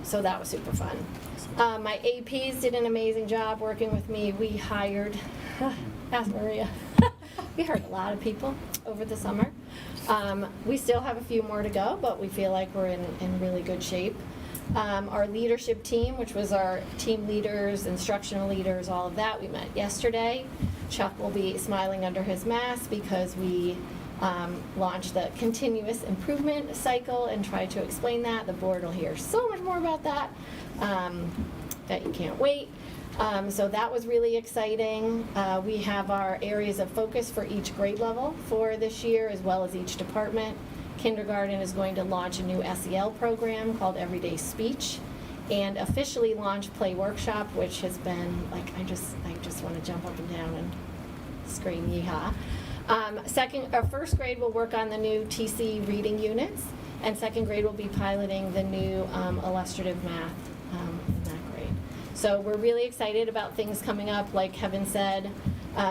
So that was super fun. My APs did an amazing job working with me. We hired, ask Maria, we hired a lot of people over the summer. We still have a few more to go, but we feel like we're in really good shape. Our leadership team, which was our team leaders, instructional leaders, all of that, we met yesterday. Chuck will be smiling under his mask because we launched the continuous improvement cycle and tried to explain that. The board will hear so much more about that, that you can't wait. So that was really exciting. We have our areas of focus for each grade level for this year, as well as each department. Kindergarten is going to launch a new SEL program called Everyday Speech, and officially launch Play Workshop, which has been like, I just want to jump up and down and scream yeehaw. First grade will work on the new TC reading units, and second grade will be piloting the new illustrative math in that grade. So we're really excited about things coming up. Like Kevin said,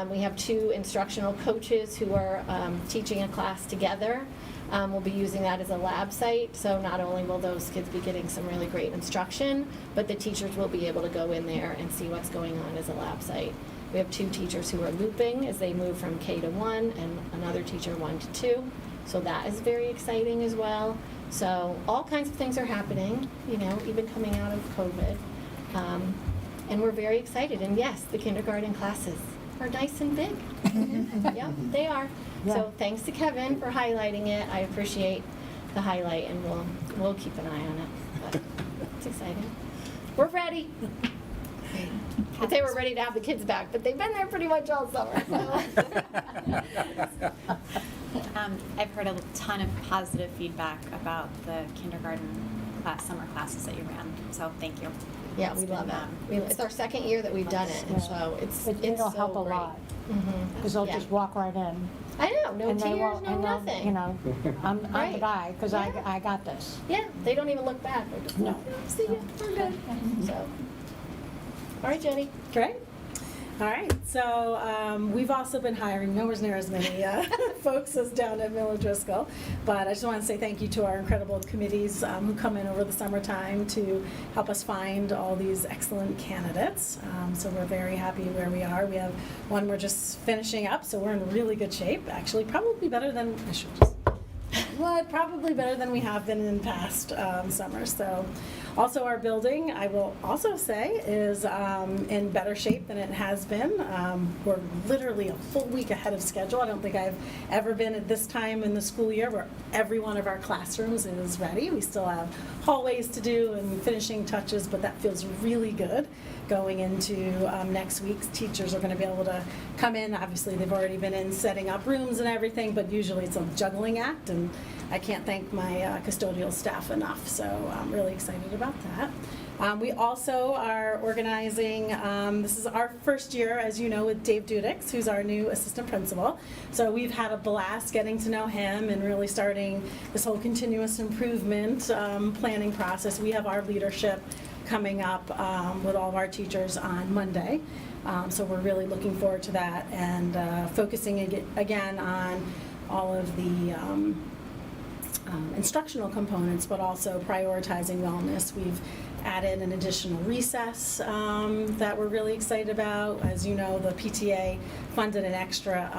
we have 2 instructional coaches who are teaching a class together. We'll be using that as a lab site, so not only will those kids be getting some really great instruction, but the teachers will be able to go in there and see what's going on as a lab site. We have 2 teachers who are looping as they move from K to 1, and another teacher 1 to 2. So that is very exciting as well. So all kinds of things are happening, even coming out of COVID. And we're very excited. And yes, the kindergarten classes are nice and big. Yep, they are. Yeah. So thanks to Kevin for highlighting it. I appreciate the highlight, and we'll keep an eye on it. But it's exciting. We're ready. But they were ready to have the kids back, but they've been there pretty much all summer. So. I've heard a ton of positive feedback about the kindergarten summer classes that you ran, so thank you. Yeah, we love it. It's our second year that we've done it, and so it's It'll so help a great. lot, Mhm. because they'll Yeah. just walk right in. I know, no And they tears, won't- no and they'll, nothing. You know, I'm the Right. guy, because Yeah. I got this. Yeah, they don't even look back. They're just No. like, "Oh, see you, we're good." So, all right, Jenny. Great. All right, so we've also been hiring nowhere near as many folks as down at Miller Driscoll, but I just want to say thank you to our incredible committees who come in over the summertime to help us find all these excellent candidates. So we're very happy where we are. We have one we're just finishing up, so we're in really good shape. Actually, probably better than probably better than we have been in past summers. So, also our building, I will also say, is in better shape than it has been. We're literally a full week ahead of schedule. I don't think I've ever been at this time in the school year where every one of our classrooms is ready. We still have hallways to do and finishing touches, but that feels really good. Going into next week, teachers are going to be able to come in. Obviously, they've already been in setting up rooms and everything, but usually it's a juggling act, and I can't thank my custodial staff enough, so I'm really excited about that. We also are organizing, this is our first year, as you know, with Dave Dudix, who's our new assistant principal. So we've had a blast getting to know him and really starting this whole continuous improvement planning process. We have our leadership coming up with all of our teachers on Monday. So we're really looking forward to that, and focusing again on all of the instructional components, but also prioritizing wellness. We've added an additional recess that we're really excited about. As you know, the PTA funded an extra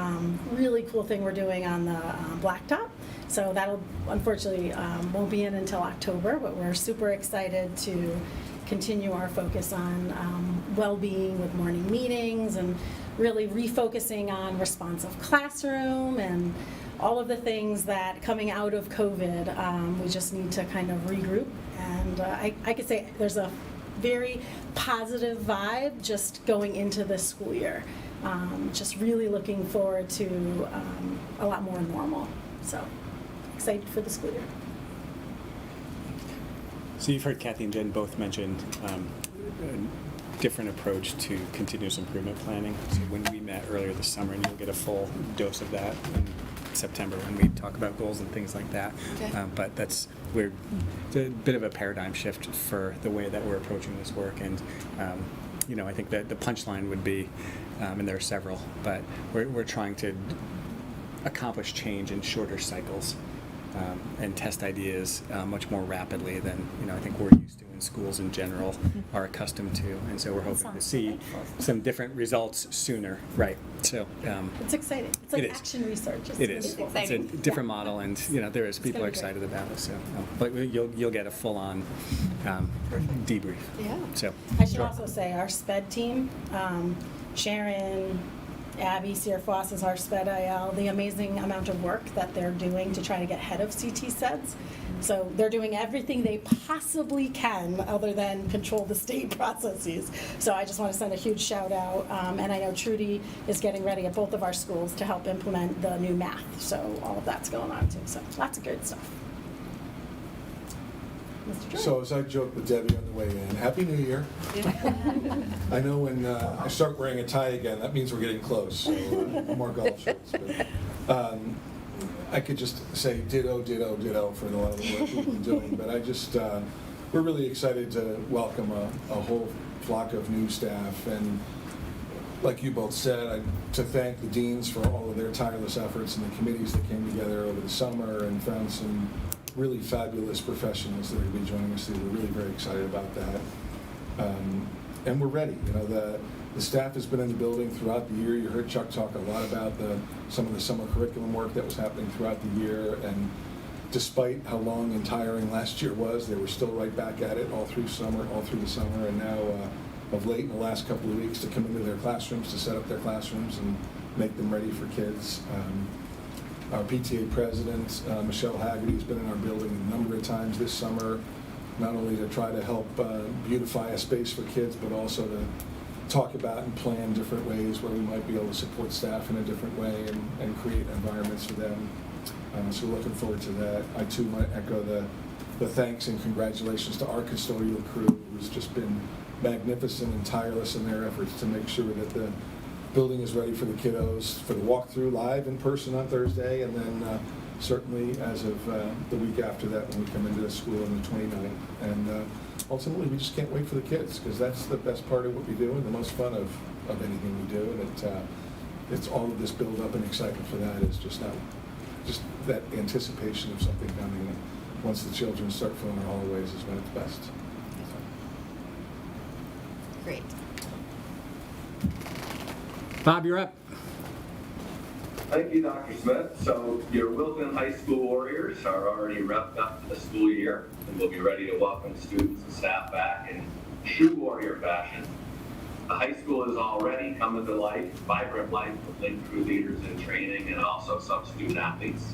really cool thing we're doing on the blacktop. So that'll unfortunately won't be in until October, but we're super excited to continue our focus on well-being with morning meetings and really refocusing on responsive classroom and all of the things that coming out of COVID, we just need to kind of regroup. And I could say there's a very positive vibe just going into this school year. Just really looking forward to a lot more normal. So excited for the school year. So you've heard Kathy and Jen both mention a different approach to continuous improvement planning. So when we met earlier this summer, and you'll get a full dose of that in September when we talk about goals and things like that. Okay. But it's a bit of a paradigm shift for the way that we're approaching this work. And I think that the punchline would be, and there are several, but we're trying to accomplish change in shorter cycles. And test ideas much more rapidly than I think we're used to in schools in general are accustomed to, and so we're hoping to see some different results sooner. Right. So it's exciting. It's like action research. It is. It's a different model, and there is people are excited about it. So, but you'll get a full-on debrief. Yeah. So I should also say our SPED team, Sharon, Abby Searfoss is our SPED IL, the amazing amount of work that they're doing to try to get ahead of CT SEDS. So they're doing everything they possibly can other than control the state processes. So I just want to send a huge shout out. And I know Trudy is getting ready at both of our schools to help implement the new math. So all of that's going on too. So lots of good stuff. So as I joked with Debbie on the way in, Happy New Year. I know when I start wearing a tie again, that means we're getting close, so more golf shirts. But, I could just say ditto, ditto, ditto for a lot of the work we've been doing, but I just, we're really excited to welcome a whole flock of new staff, and like you both said, to thank the deans for all of their tireless efforts and the committees that came together over the summer and found some really fabulous professionals that are going to be joining us today. We're really very excited about that. And we're ready. The staff has been in the building throughout the year. You heard Chuck talk a lot about some of the summer curriculum work that was happening throughout the year. And despite how long and tiring last year was, they were still right back at it all through the summer. And now, of late in the last couple of weeks, to come into their classrooms, to set up their classrooms and make them ready for kids. Our PTA president, Michelle Haggerty, has been in our building a number of times this summer, not only to try to help beautify a space for kids, but also to talk about and plan different ways where we might be able to support staff in a different way and create environments for them. So we're looking forward to that. I too want to echo the thanks and congratulations to our custodial crew, who's just been magnificent and tireless in their efforts to make sure that the building is ready for the kiddos for the walkthrough live in person on Thursday, and then certainly as of the week after that when we come into the school on the 29th. And ultimately, we just can't wait for the kids, because that's the best part of what we do and the most fun of anything we do. And it's all of this build up and excitement for that is just that anticipation of something coming. And once the children start filling our hallways is when it's best. Great. Bob, you're up. Thank you, Dr. Smith. So your Wilton High School Warriors are already wrapped up for the school year, and we'll be ready to welcome students and staff back in true Warrior fashion. The high school is already coming to life, vibrant life, with linked crew leaders in training and also some student athletes.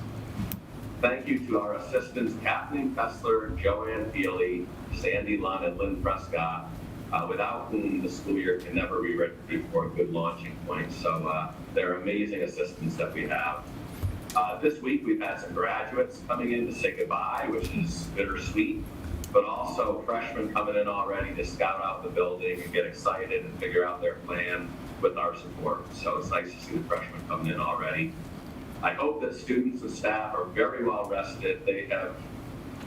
Thank you to our assistants, Kathleen Fessler, Joanne Feely, Sandy Lunn, and Lynn Prescott, without whom the school year can never be ready for a good launching point. So they're amazing assistants that we have. This week we've had some graduates coming in to say goodbye, which is bittersweet, but also freshmen coming in already to scout out the building and get excited and figure out their plan with our support. So it's nice to see the freshmen coming in already. I hope that students and staff are very well rested. They have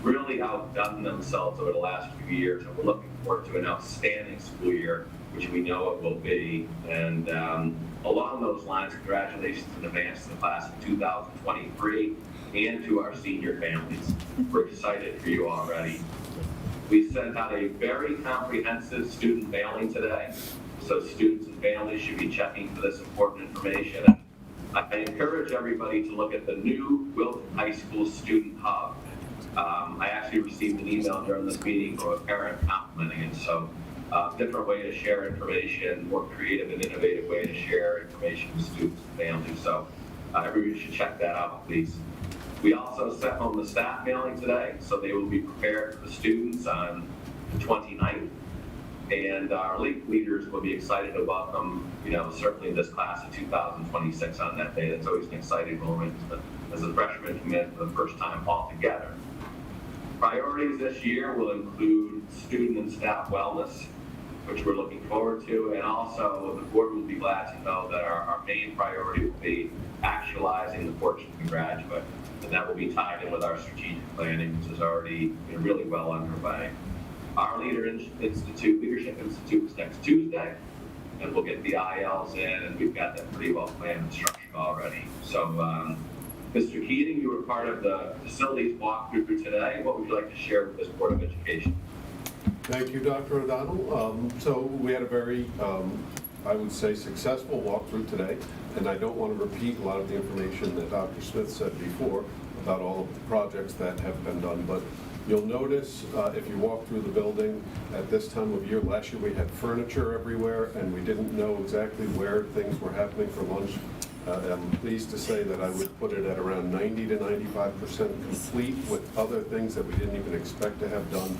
really outdone themselves over the last few years, and we're looking forward to an outstanding school year, which we know it will be. And along those lines, congratulations in advance to the class of 2023 and to our senior families. We're excited for you already. We sent out a very comprehensive student mailing today, so students and families should be checking for this important information. And I encourage everybody to look at the new Wilton High School Student Hub. I actually received an email during this meeting from a parent complimenting it. So different way to share information, more creative and innovative way to share information with students and families. So everybody should check that out, please. We also sent home the staff mailing today, so they will be prepared for the students on the 29th. And our leaders will be excited to welcome, certainly this class of 2026 on that day. That's always an exciting moment as the freshmen come in for the first time all together. Priorities this year will include student and staff wellness, which we're looking forward to, and also the board will be glad to know that our main priority will be actualizing the fortune to graduate, and that will be tied in with our strategic planning, which is already really well underway. Our Leadership Institute is next Tuesday, and we'll get the ILs in, and we've got that pretty well planned and structured already. So, Mr. Keating, you were part of the facilities walkthrough today. What would you like to share with this Board of Education? Thank you, Dr. O'Donnell. So we had a very, I would say, successful walkthrough today, and I don't want to repeat a lot of the information that Dr. Smith said before about all of the projects that have been done, but you'll notice if you walk through the building at this time of year, last year we had furniture everywhere and we didn't know exactly where things were happening for lunch. I'm pleased to say that I would put it at around 90 to 95% complete with other things that we didn't even expect to have done.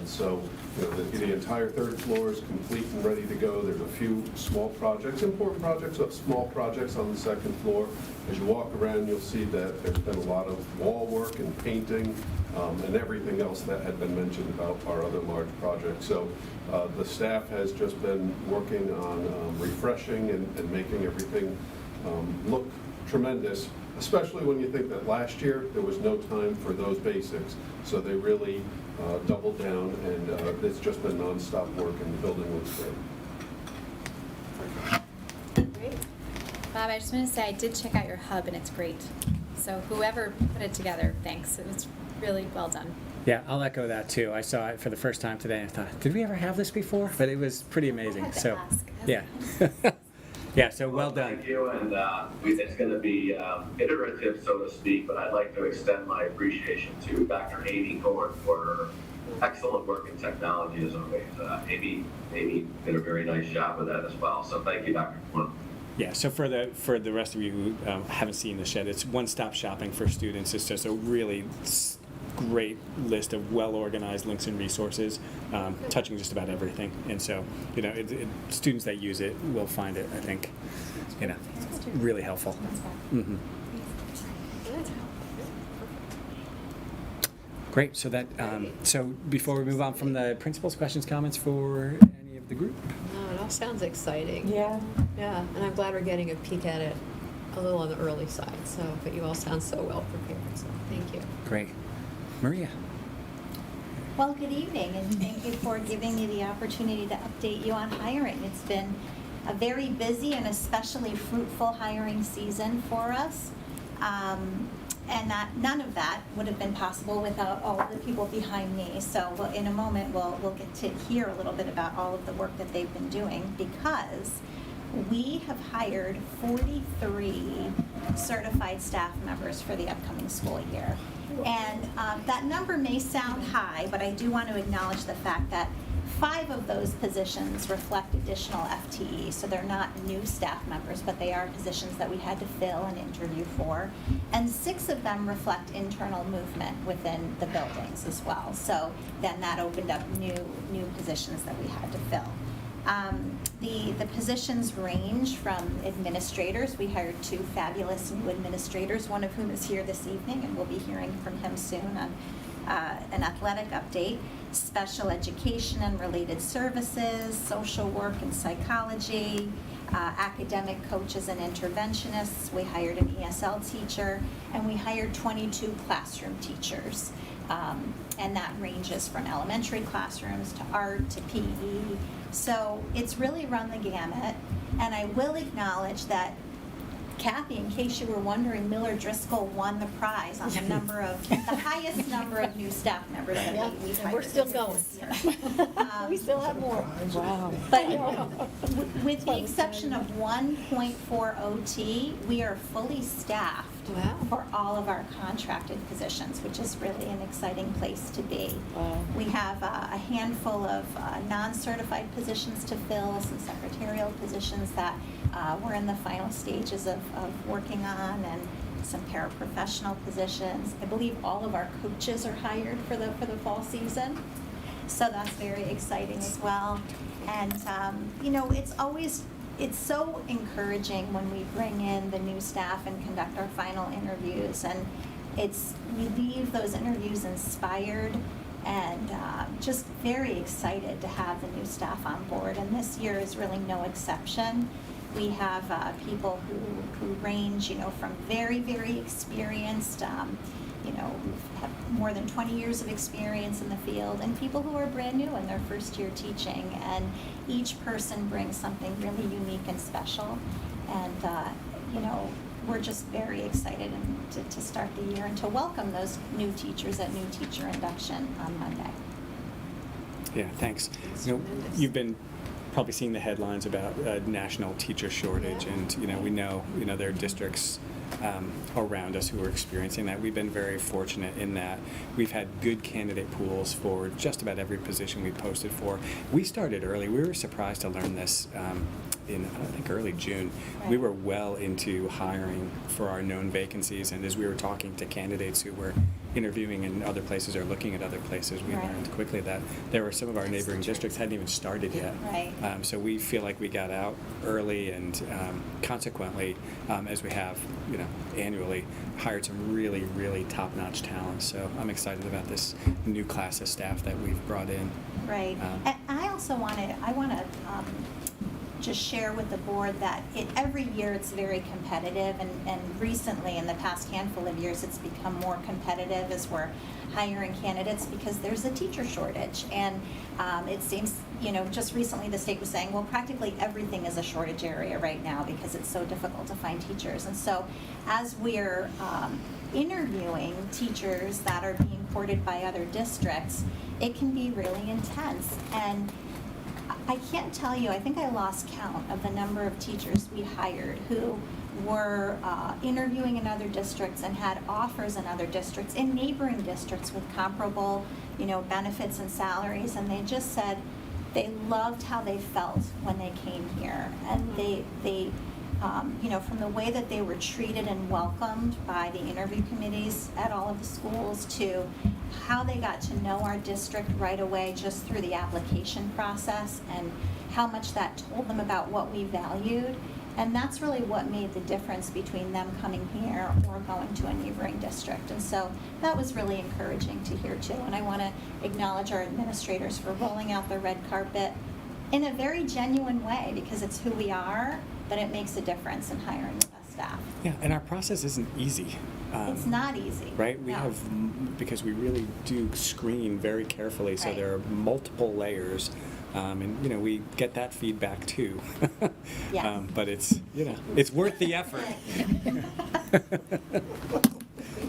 So the entire third floor is complete and ready to go. There's a few small projects, important projects, but small projects on the second floor. As you walk around, you'll see that there's been a lot of wall work and painting and everything else that had been mentioned about our other large projects. So the staff has just been working on refreshing and making everything look tremendous, especially when you think that last year there was no time for those basics. So they really doubled down, and it's just been nonstop work, and the building looks great. Great. Bob, I just want to say I did check out your hub, and it's great. So whoever put it together, thanks. It was really well done. Yeah, I'll echo that too. I saw it for the first time today and I thought, did we ever have this before? But it was pretty amazing. So, yeah. Yeah, so well done. Thank you, and it's going to be iterative, so to speak, but I'd like to extend my appreciation to Dr. Amy Thorne for her excellent work in technology as always. Amy did a very nice job with that as well, so thank you, Dr. Thorne. Yeah, so for the rest of you who haven't seen this yet, it's one-stop shopping for students. It's just a really great list of well-organized links and resources touching just about everything. And so, students that use it will find it, I think, really helpful. Mm-hmm. Great. So so before we move on from the principal's questions, comments for any of the group? No, it all sounds exciting. Yeah. Yeah, and I'm glad we're getting a peek at it a little on the early side. But you all sound so well prepared. So thank you. Great. Maria. Well, good evening, and thank you for giving me the opportunity to update you on hiring. It's been a very busy and especially fruitful hiring season for us. And none of that would have been possible without all of the people behind me. So in a moment, we'll get to hear a little bit about all of the work that they've been doing, because we have hired 43 certified staff members for the upcoming school year. And that number may sound high, but I do want to acknowledge the fact that 5 of those positions reflect additional FTE, so they're not new staff members, but they are positions that we had to fill and interview for. And 6 of them reflect internal movement within the buildings as well. So then that opened up new positions that we had to fill. The positions range from administrators. We hired 2 fabulous new administrators, one of whom is here this evening, and we'll be hearing from him soon on an athletic update, special education and related services, social work and psychology, academic coaches and interventionists. We hired an ESL teacher, and we hired 22 classroom teachers. And that ranges from elementary classrooms to art to PE. So it's really run the gamut. And I will acknowledge that Kathy, in case you were wondering, Miller Driscoll won the prize on the highest number of new staff members that Yeah, we've and we're hired still this going. year. We still have more. Wow. But with the exception of 1.4 OT, we are fully staffed Wow. for all of our contracted positions, which is really an exciting place to be. Wow. We have a handful of non-certified positions to fill, some secretarial positions that we're in the final stages of working on, and some paraprofessional positions. I believe all of our coaches are hired for the fall season, so that's very exciting as well. And it's so encouraging when we bring in the new staff and conduct our final interviews, and we leave those interviews inspired and just very excited to have the new staff on board. And this year is really no exception. We have people who range, from very, very experienced, who have more than 20 years of experience in the field, and people who are brand new in their first year teaching. And each person brings something really unique and special. And, we're just very excited to start the year and to welcome those new teachers at New Teacher Induction on Monday. Yeah, thanks. You've been probably seeing the headlines about national teacher shortage, and we know there are districts around us who are experiencing that. We've been very fortunate in that we've had good candidate pools for just about every position we posted for. We started early. We were surprised to learn this in, I think, early June. Right. We were well into hiring for our known vacancies, and as we were talking to candidates who were interviewing in other places or looking at other places, we Right. learned quickly that there were some of our neighboring districts hadn't even started yet. Right. So we feel like we got out early, and consequently, as we have, annually, hired some really, really top-notch talent. So I'm excited about this new class of staff that we've brought in. Right. And I also want to just share with the board that every year it's very competitive, and recently, in the past handful of years, it's become more competitive as we're hiring candidates because there's a teacher shortage. And it seems, just recently the state was saying, well, practically everything is a shortage area right now because it's so difficult to find teachers. And so as we're interviewing teachers that are being courted by other districts, it can be really intense. And I can't tell you, I think I lost count of the number of teachers we hired who were interviewing in other districts and had offers in other districts, in neighboring districts with comparable, benefits and salaries, and they just said they loved how they felt when they came here. And they from the way that they were treated and welcomed by the interview committees at all of the schools, to how they got to know our district right away just through the application process, and how much that told them about what we valued. And that's really what made the difference between them coming here or going to a neighboring district. And so that was really encouraging to hear too. And I want to acknowledge our administrators for rolling out the red carpet in a very genuine way, because it's who we are, but it makes a difference in hiring the best staff. Yeah, and our process isn't easy. It's not easy. Right? We No. have, because we really do screen very carefully, so Right. there are multiple layers. And we get that feedback too. Yes. But it's worth the effort.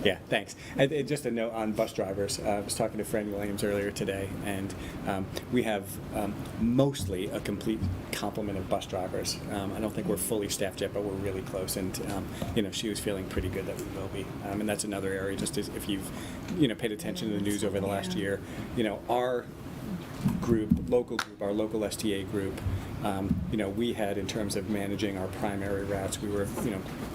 Yeah, thanks. And just a note on bus drivers. I was talking to Fran Williams earlier today, and we have mostly a complete complement of bus drivers. I don't think we're fully staffed yet, but we're really close. And she was feeling pretty good that we will be. And that's another area. Just as if you've paid attention to the news over the last year, our local STA group, we had, in terms of managing our primary routes, we were,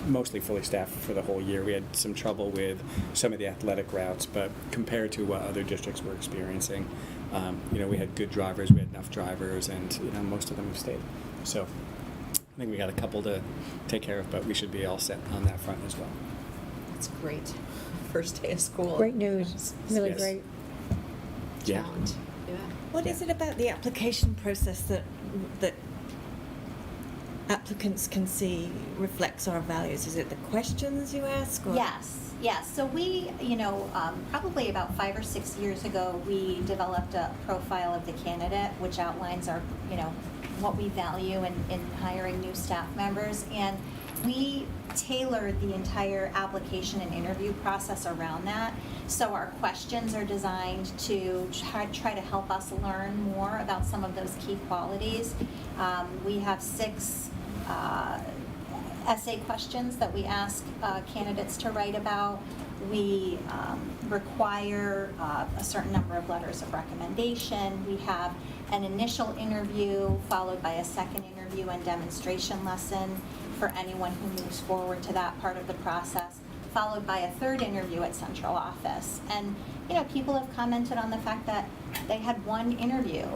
mostly fully staffed for the whole year. We had some trouble with some of the athletic routes, but compared to what other districts were experiencing, we had good drivers, we had enough drivers, and, most of them have stayed. So I think we got a couple to take care of, but we should be all set on that front as well. That's great. First day of school. Great news, really Yes. great. Yeah. Challenge. Yeah. What is it about the application process that applicants can see reflects our values? Is it the questions you ask? Or? Yes, yes. So we, probably about 5 or 6 years ago, we developed a profile of the candidate, which outlines our, what we value in hiring new staff members. And we tailored the entire application and interview process around that. So our questions are designed to try to help us learn more about some of those key qualities. We have 6 essay questions that we ask candidates to write about. We require a certain number of letters of recommendation. We have an initial interview followed by a second interview and demonstration lesson for anyone who moves forward to that part of the process, followed by a third interview at central office. And people have commented on the fact that they had one interview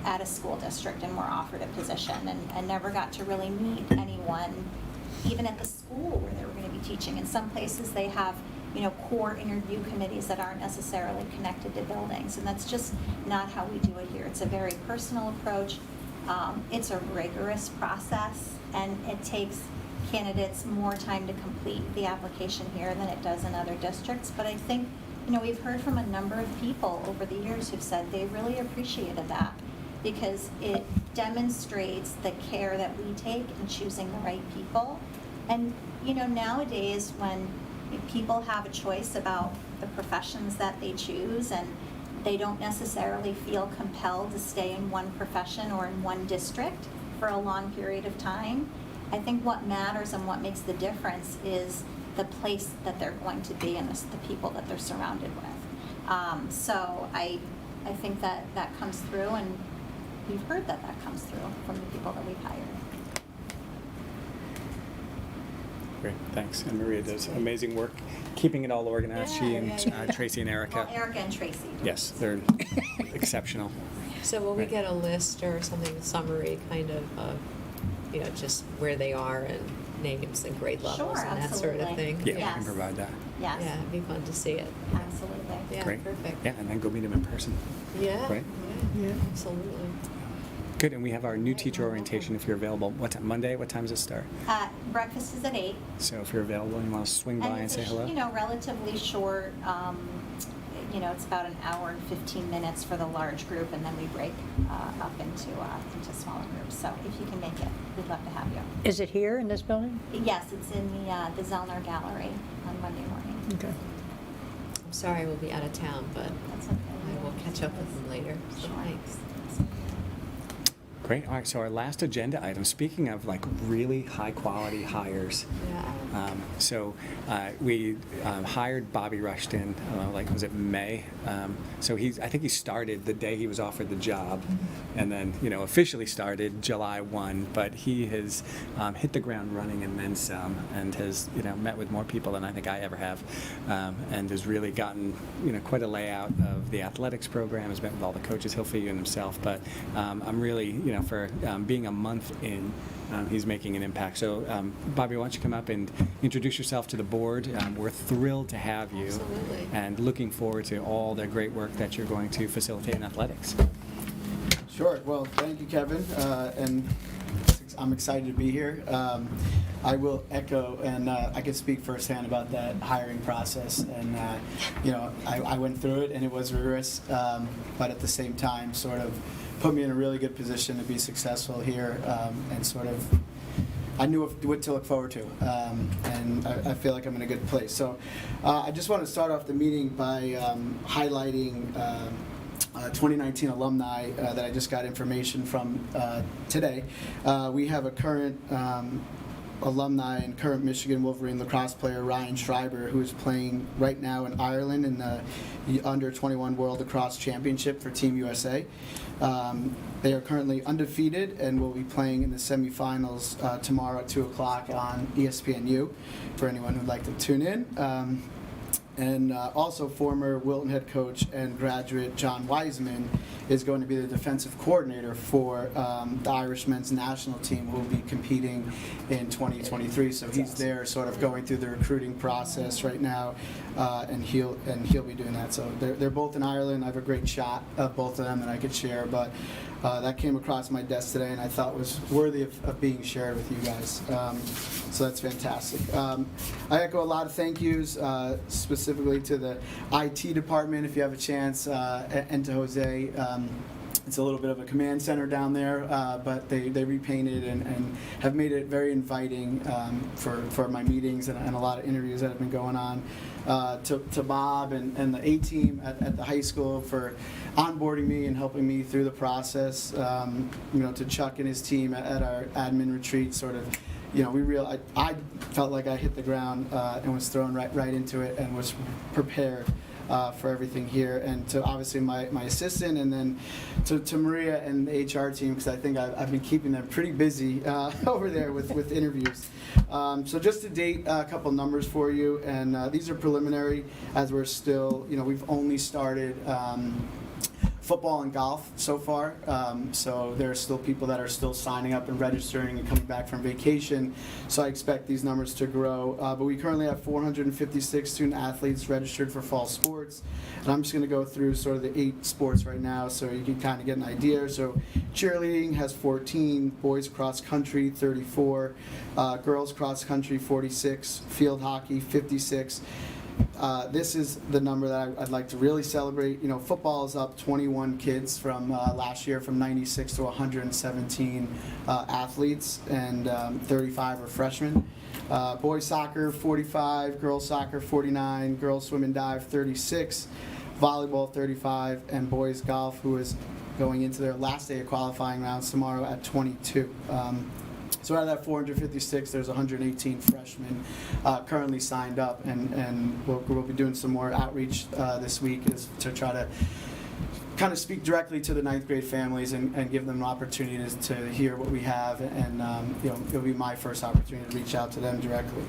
at a school district and were offered a position and never got to really meet anyone, even at the school where they were going to be teaching. In some places they have core interview committees that aren't necessarily connected to buildings, and that's just not how we do it here. It's a very personal approach. It's a rigorous process, and it takes candidates more time to complete the application here than it does in other districts. But I think, we've heard from a number of people over the years who've said they really appreciated that because it demonstrates the care that we take in choosing the right people. And, nowadays when people have a choice about the professions that they choose and they don't necessarily feel compelled to stay in one profession or in one district for a long period of time, I think what matters and what makes the difference is the place that they're going to be and the people that they're surrounded with. So I think that comes through, and we've heard that comes through from the people that we've hired. Great, thanks. And Maria does amazing work keeping it all organized. She and Tracy and Erica. Well, Erica and Tracy. Yes, they're exceptional. So will we get a list or something, summary kind of, just where they are and names and grade levels and that sort of thing? Yeah, we can provide that. Yes. Yeah, it'd be fun to see it. Absolutely. Yeah, Great. perfect. Yeah, and then go meet them in person. Yeah, Right? yeah, absolutely. Good, and we have our new teacher orientation if you're available. What time? Monday? What time does it start? Breakfast is at 8. So if you're available and you want to swing by and say hello. Relatively short. It's about an hour and 15 minutes for the large group, and then we break up into smaller groups. So if you can make it, we'd love to have you. Is it here in this building? Yes, it's in the Zellner Gallery on Monday morning. Okay. I'm sorry we'll be out of town, but That's okay. I will catch up with them later. So Sure. thanks. Great. All right. So our last agenda item. Speaking of really high quality hires, we hired Bobby Rushton. Was it May? So I think he started the day he was offered the job, and then officially started July 1. But he has hit the ground running and then some, and has met with more people than I think I ever have, and has really gotten quite a layout of the athletics program. Has met with all the coaches. He'll fill you in himself, but I'm really for being a month in, he's making an impact. So, Bobby, why don't you come up and introduce yourself to the board? We're thrilled to have you. Absolutely. And looking forward to all the great work that you're going to facilitate in athletics. Sure. Well, thank you, Kevin. And I'm excited to be here. I will echo, and I can speak firsthand about that hiring process. And, I went through it, and it was rigorous, but at the same time, sort of put me in a really good position to be successful here, and sort of I knew what to look forward to, and I feel like I'm in a good place. So I just want to start off the meeting by highlighting 2019 alumni that I just got information from today. We have a current alumni and current Michigan Wolverine lacrosse player, Ryan Schreiber, who is playing right now in Ireland in the Under-21 World Lacrosse Championship for Team USA. They are currently undefeated and will be playing in the semifinals tomorrow at 2 o'clock on ESPNU for anyone who'd like to tune in. And also former Wilton head coach and graduate John Wiseman is going to be the defensive coordinator for the Irish men's national team, who will be competing in 2023. So he's there sort of going through the recruiting process right now, and he'll be doing that. So they're both in Ireland. I have a great shot of both of them that I could share, but that came across my desk today and I thought was worthy of being shared with you guys. So that's fantastic. I echo a lot of thank yous, specifically to the IT department, if you have a chance, and to Jose. It's a little bit of a command center down there, but they repainted and have made it very inviting for my meetings and a lot of interviews that have been going on. To Bob and the A-team at the high school for onboarding me and helping me through the process. To Chuck and his team at our admin retreat, sort of. I felt like I hit the ground and was thrown right into it and was prepared for everything here. And to obviously my assistant, and then to Maria and the HR team, because I think I've been keeping them pretty busy over there with interviews. So just to date, a couple numbers for you, and these are preliminary as we're still, we've only started football and golf so far, so there are still people that are still signing up and registering and coming back from vacation, so I expect these numbers to grow, but we currently have 456 student athletes registered for fall sports, and I'm just going to go through sort of the 8 sports right now so you can kind of get an idea. So cheerleading has 14, boys cross country 34, girls cross country 46, field hockey 56. This is the number that I'd like to really celebrate. Football is up 21 kids from last year, from 96 to 117 athletes, and 35 are freshmen. Boys soccer 45, girls soccer 49, girls swim and dive 36, volleyball 35, and boys golf, who is going into their last day of qualifying rounds tomorrow, at 22. So out of that 456, there's 118 freshmen currently signed up, and we'll be doing some more outreach this week is to try to kind of speak directly to the 9th grade families and give them an opportunity to hear what we have, and it'll be my first opportunity to reach out to them directly.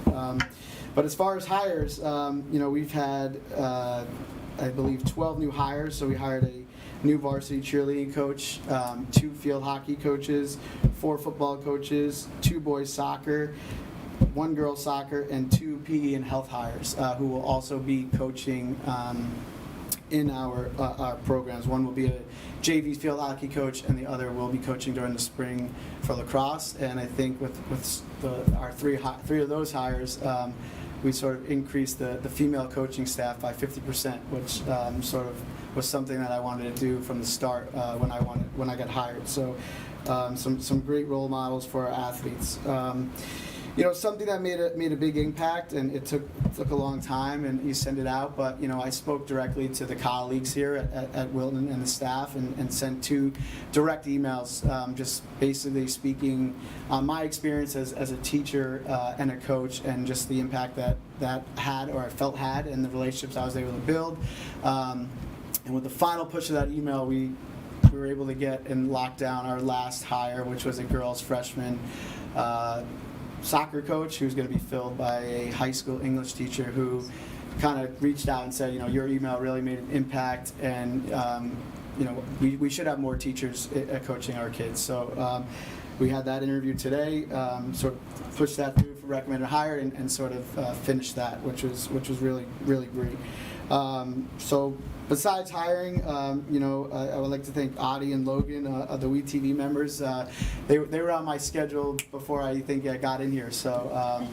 But as far as hires, we've had, I believe, 12 new hires. So we hired a new varsity cheerleading coach, 2 field hockey coaches, 4 football coaches, 2 boys soccer, 1 girls soccer, and 2 PE and health hires who will also be coaching in our programs. One will be a JV field hockey coach, and the other will be coaching during the spring for lacrosse. And I think with our three of those hires, we sort of increased the female coaching staff by 50%, which sort of was something that I wanted to do from the start when I got hired. So some great role models for our athletes. Something that made a big impact, and it took a long time, and you send it out, but I spoke directly to the colleagues here at Wilton and the staff, and sent 2 direct emails, just basically speaking on my experience as a teacher and a coach, and just the impact that had, or I felt had, and the relationships I was able to build. And with the final push of that email, we were able to get and lock down our last hire, which was a girls freshman soccer coach, who's going to be filled by a high school English teacher who kind of reached out and said, your email really made an impact, and we should have more teachers coaching our kids. So we had that interview today, sort of pushed that through for recommended hire, and sort of finished that, which was really, really great. So besides hiring, I would like to thank Audie and Logan, the WeTV members. They were on my schedule before I think I got in here, so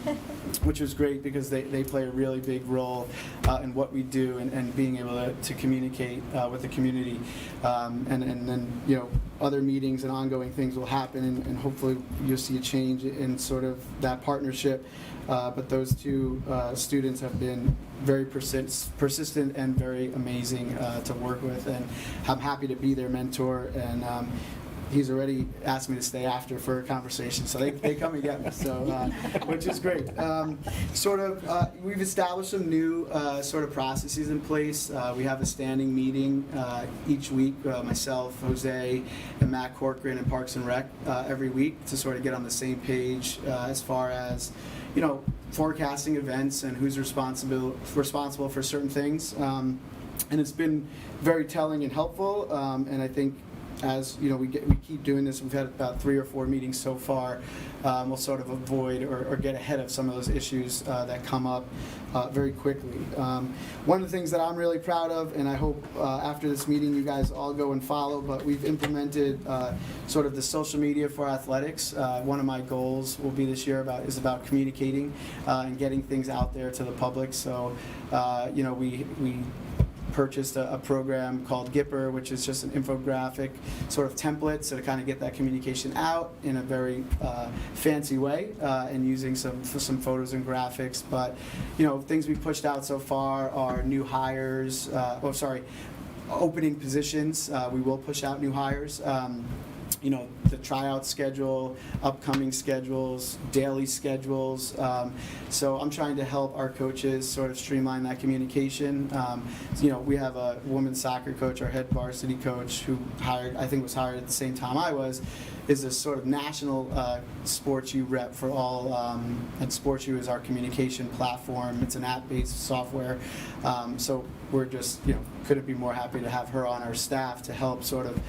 which was great, because they play a really big role in what we do, and being able to communicate with the community, and then other meetings and ongoing things will happen, and hopefully you'll see a change in sort of that partnership. But those 2 students have been very persistent and very amazing to work with, and I'm happy to be their mentor, and he's already asked me to stay after for a conversation, so they come and get me, so which is great. We've established some new sort of processes in place. We have a standing meeting each week, myself, Jose, and Matt Corcoran in Parks and Rec every week, to sort of get on the same page as far as forecasting events and who's responsible for certain things. And it's been very telling and helpful. And I think as you know, we keep doing this. We've had about 3 or 4 meetings so far. We'll sort of avoid or get ahead of some of those issues that come up very quickly. One of the things that I'm really proud of, and I hope after this meeting you guys all go and follow, but we've implemented sort of the social media for athletics. One of my goals will be this year is about communicating and getting things out there to the public. So you know, we purchased a program called Gipper, which is just an infographic sort of template, so to kind of get that communication out in a very fancy way and using some photos and graphics. But you know, things we've pushed out so far are new hires. Opening positions. We will push out new hires. You know, the tryout schedule, upcoming schedules, daily schedules. So I'm trying to help our coaches sort of streamline that communication. You know, we have a women's soccer coach, our head varsity coach, who was hired at the same time I was, is a sort of national Sports U rep for all, and Sports U is our communication platform. It's an app-based software. So we're just, you know, couldn't be more happy to have her on our staff to help sort of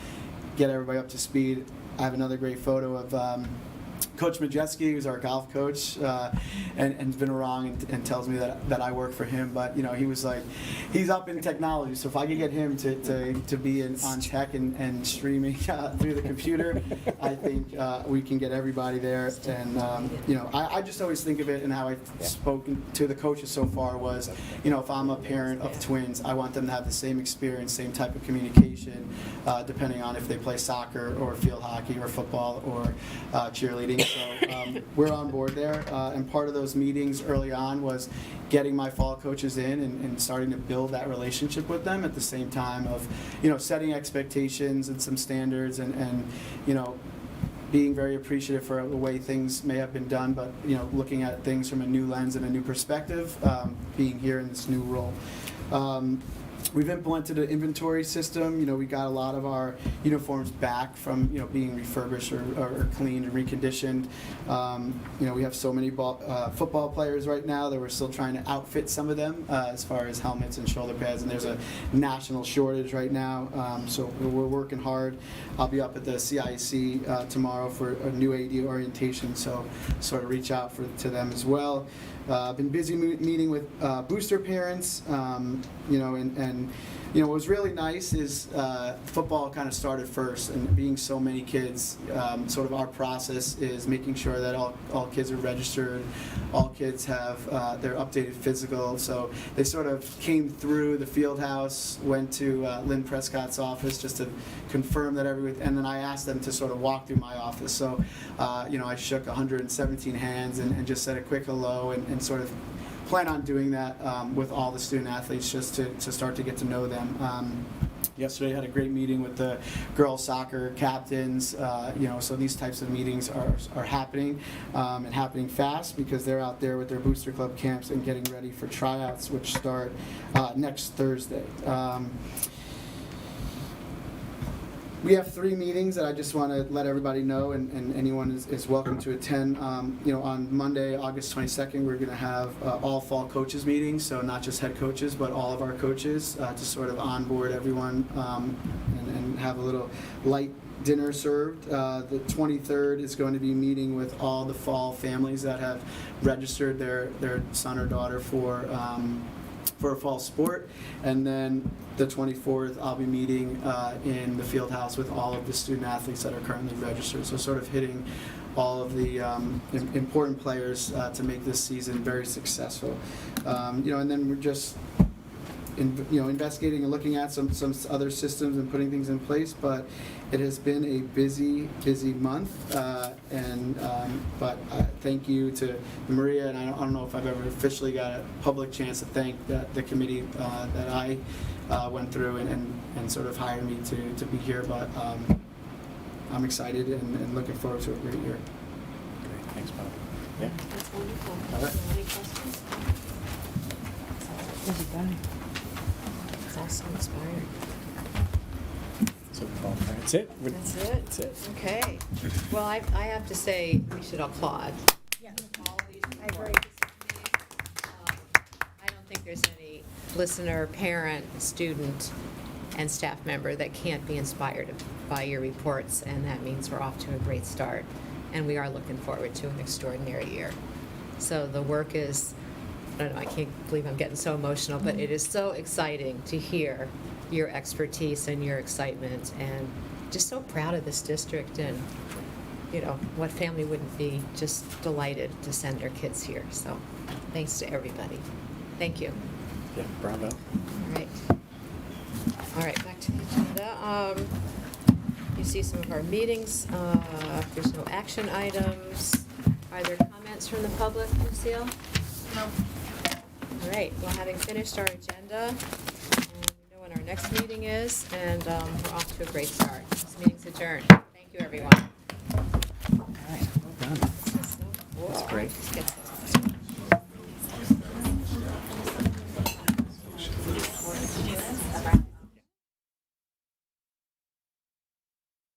get everybody up to speed. I have another great photo of Coach Majeski, who's our golf coach, and has been around and tells me that I work for him. But you know, he was like, he's up in technology, so if I could get him to be on tech and streaming through the computer, I think we can get everybody there. And you know, I just always think of it, and how I've spoken to the coaches so far was, you know, if I'm a parent of twins, I want them to have the same experience, same type of communication, depending on if they play soccer or field hockey or football or cheerleading. So we're on board there, and part of those meetings early on was getting my fall coaches in and starting to build that relationship with them at the same time of, you know, setting expectations and some standards and you know, being very appreciative for the way things may have been done, but you know, looking at things from a new lens and a new perspective, being here in this new role. We've implemented an inventory system. You know, we got a lot of our uniforms back from, you know, being refurbished or cleaned and reconditioned. You know, we have so many football players right now that we're still trying to outfit some of them as far as helmets and shoulder pads, and there's a national shortage right now. So we're working hard. I'll be up at the CIC tomorrow for a new AD orientation, so sort of reach out to them as well. Been busy meeting with booster parents, you know, and you know, what was really nice is football kind of started first, and being so many kids, sort of our process is making sure that all kids are registered, all kids have their updated physical. So they sort of came through the field house, went to Lynn Prescott's office just to confirm that and then I asked them to sort of walk through my office. So you know, I shook 117 hands and just said a quick hello and sort of plan on doing that with all the student athletes just to start to get to know them. Yesterday I had a great meeting with the girls soccer captains, you know, so these types of meetings are happening and happening fast because they're out there with their booster club camps and getting ready for tryouts, which start next Thursday. We have 3 meetings that I just want to let everybody know, and anyone is welcome to attend. You know, on Monday, August 22nd, we're going to have all fall coaches meetings, so not just head coaches, but all of our coaches to sort of onboard everyone and have a little light dinner served. The 23rd is going to be meeting with all the fall families that have registered their son or daughter for a fall sport, and then the 24th I'll be meeting in the field house with all of the student athletes that are currently registered, so sort of hitting all of the important players to make this season very successful. You know, and then we're just investigating and looking at some other systems and putting things in place, but it has been a busy month, but thank you to Maria, and I don't know if I've ever officially got a public chance to thank the committee that I went through and sort of hired me to be here, but I'm excited and looking forward to a great year. Great, thanks, Bob. Yeah. That's wonderful. All right. Any questions? It's all so inspiring. So that's it. That's it? That's it. Okay. Well, I have to say, we should applaud. Yeah, I agree. there's any listener, parent, student, and staff member that can't be inspired by your reports, and that means we're off to a great start. And we are looking forward to an extraordinary year. So the work is, I don't know, I can't believe I'm getting so emotional, but it is so exciting to hear your expertise and your excitement, and just so proud of this district, and what family wouldn't be just delighted to send their kids here. So thanks to everybody. Thank you. Yeah, bravo. All right, back to the agenda. You see some of our meetings. There's no action items. Are there comments from the public, Lucille? No. All right, well, having finished our agenda, and we know when our next meeting is, and we're off to a great start. This meeting's adjourned. Thank you, everyone. All right, well done. That's great.